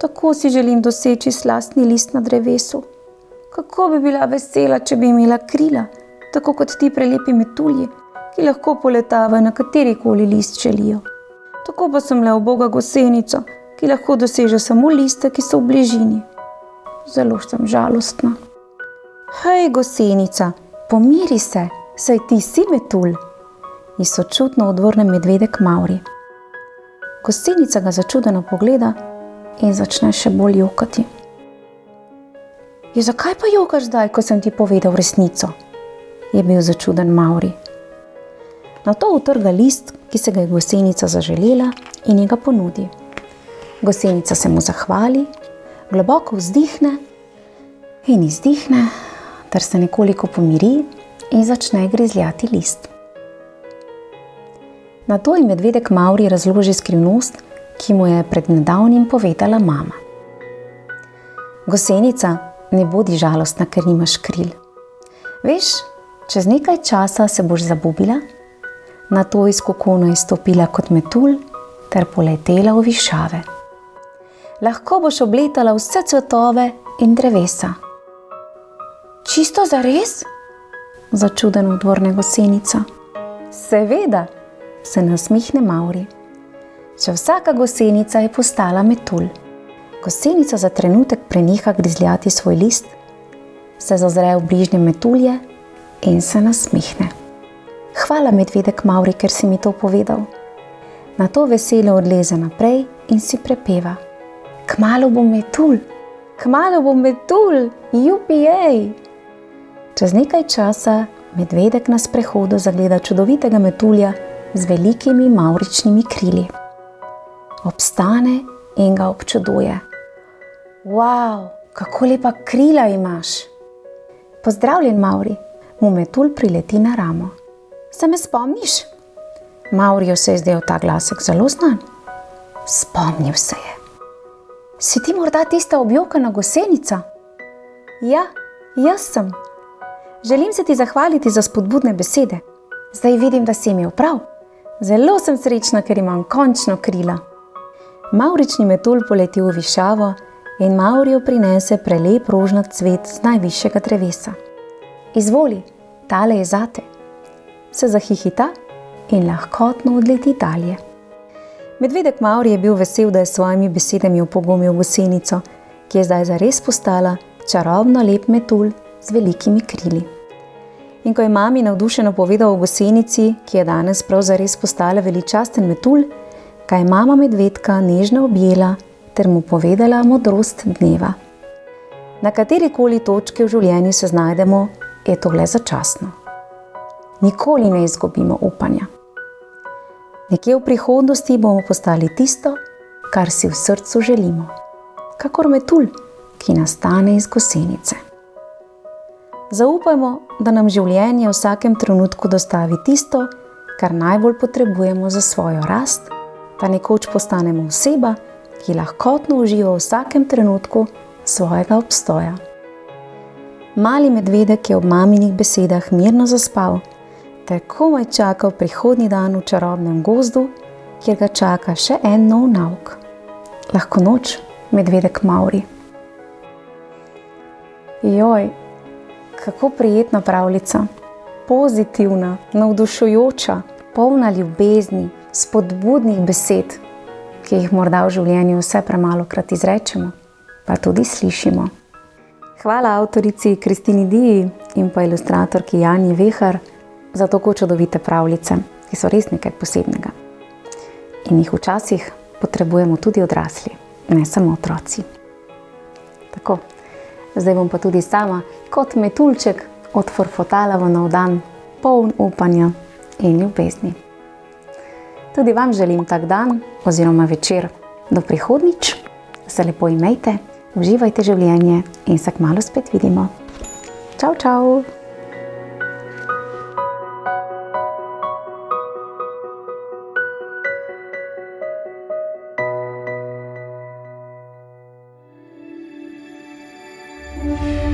Tako si želim doseči slastni list na drevesu. Kako bi bila vesela, če bi imela krila, tako kot ti prelepi metulji, ki lahko poletavajo na katerikoli list želijo. Tako pa sem le uboga gosenica, ki lahko doseže samo liste, ki so v bližini. Zelo sem žalostna. Hej, gosenica, pomiri se, saj ti si metulj, ji sočutno odvrne medvedek Mavri. Gosenica ga začudeno pogleda in začne še bolj jokati. Ja, zakaj pa jokaš zdaj, ko sem ti povedal resnico? Je bil začuden Mavri. Nato utrga list, ki se ga je gosenica zaželela in ji ga ponudi. Gosenica se mu zahvali, globoko vzdihne in izdihne, ter se nekoliko pomiri in začne grizljati list. Nato ji medvedek Mavri razloži skrivnost, ki mu je pred nedavnim povedala mama. Gosenica, ne bodi žalostna, ker nimaš kril. Veš, čez nekaj časa se boš zabubila, nato iz kokona izstopila kot metulj ter poletela v višave. Lahko boš obletala vse cvetove in drevesa. Čisto zares? Začudeno odvrne gosenica. Seveda, se nasmihne Mavri. Že vsaka gosenica je postala metulj. Gosenica za trenutek preneha grizljati svoj list, se zazre v bližnje metulje in se nasmihne. Hvala, medvedek Mavri, ker si mi to povedal. Nato veselo odleze naprej in si prepeva. Kmalu bom metulj, jupijej! Čez nekaj časa medvedek na sprehodu zagleda čudovitega metulja z velikimi mavričnimi krili. Obstane in ga občuduje. Wow, kako lepa krila imaš! Pozdravljen, Mavri, mu metulj prileti na ramo. Se me spomniš? Mavriju se je zdel ta glasek zelo znan. Spomnil se je. Si ti morda tista objokana gosenica? Ja, jaz sem. Želim se ti zahvaliti za spodbudne besede. Zdaj vidim, da si imel prav. Zelo sem srečna, ker imam končno krila. Mavrični metulj poleti v višavo in Mavriju prinese prelep rožnat cvet z najvišjega drevesa. Izvoli, tale je zate. Se zahihita in lahkotno odleti dalje. Medvedek Mavri je bil vesel, da je s svojimi besedami opogumil gosenico, ki je zdaj zares postala čarobno lep metulj z velikimi krili. In ko je mami navdušeno povedal o gosenici, ki je danes prav zares postala veličasten metulj, ga je mama medvedka nežno objela ter mu povedala modrost dneva. Na katerikoli točki v življenju se znajdemo, je to le začasno. Nikoli ne izgubimo upanja. Nekje v prihodnosti bomo postali tisto, kar si v srcu želimo. Kakor metulj, ki nastane iz gosenice. Zaupajmo, da nam življenje v vsakem trenutku dostavi tisto, kar najbolj potrebujemo za svojo rast, da nekoč postanemo oseba, ki lahkotno uživa v vsakem trenutku svojega obstoja. Mali medvedek je ob maminih besedah mirno zaspal, ter komaj čakal prihodnji dan v čarobnem gozdu, kjer ga čaka še en nov nauk. Lahko noč, medvedek Mauri. Joj, kako prijetna pravljica. Pozitivna, navdušujoča, polna ljubezni, spodbudnih besed, ki jih morda v življenju vse premalokrat izrečemo, pa tudi slišimo. Hvala avtorici Kristini Diji in pa ilustratorki Janji Vehar za tako čudovite pravljice, ki so res nekaj posebnega. In jih včasih potrebujemo tudi odrasli, ne samo otroci. Tako, zdaj bom pa tudi sama kot metuljček odforfotala v nov dan, poln upanja in ljubezni. Tudi vam želim tak dan oziroma večer. Do prihodnjič, se lepo imejte, uživajte življenje in se kmalu spet vidimo. Čau, čau! Thank you.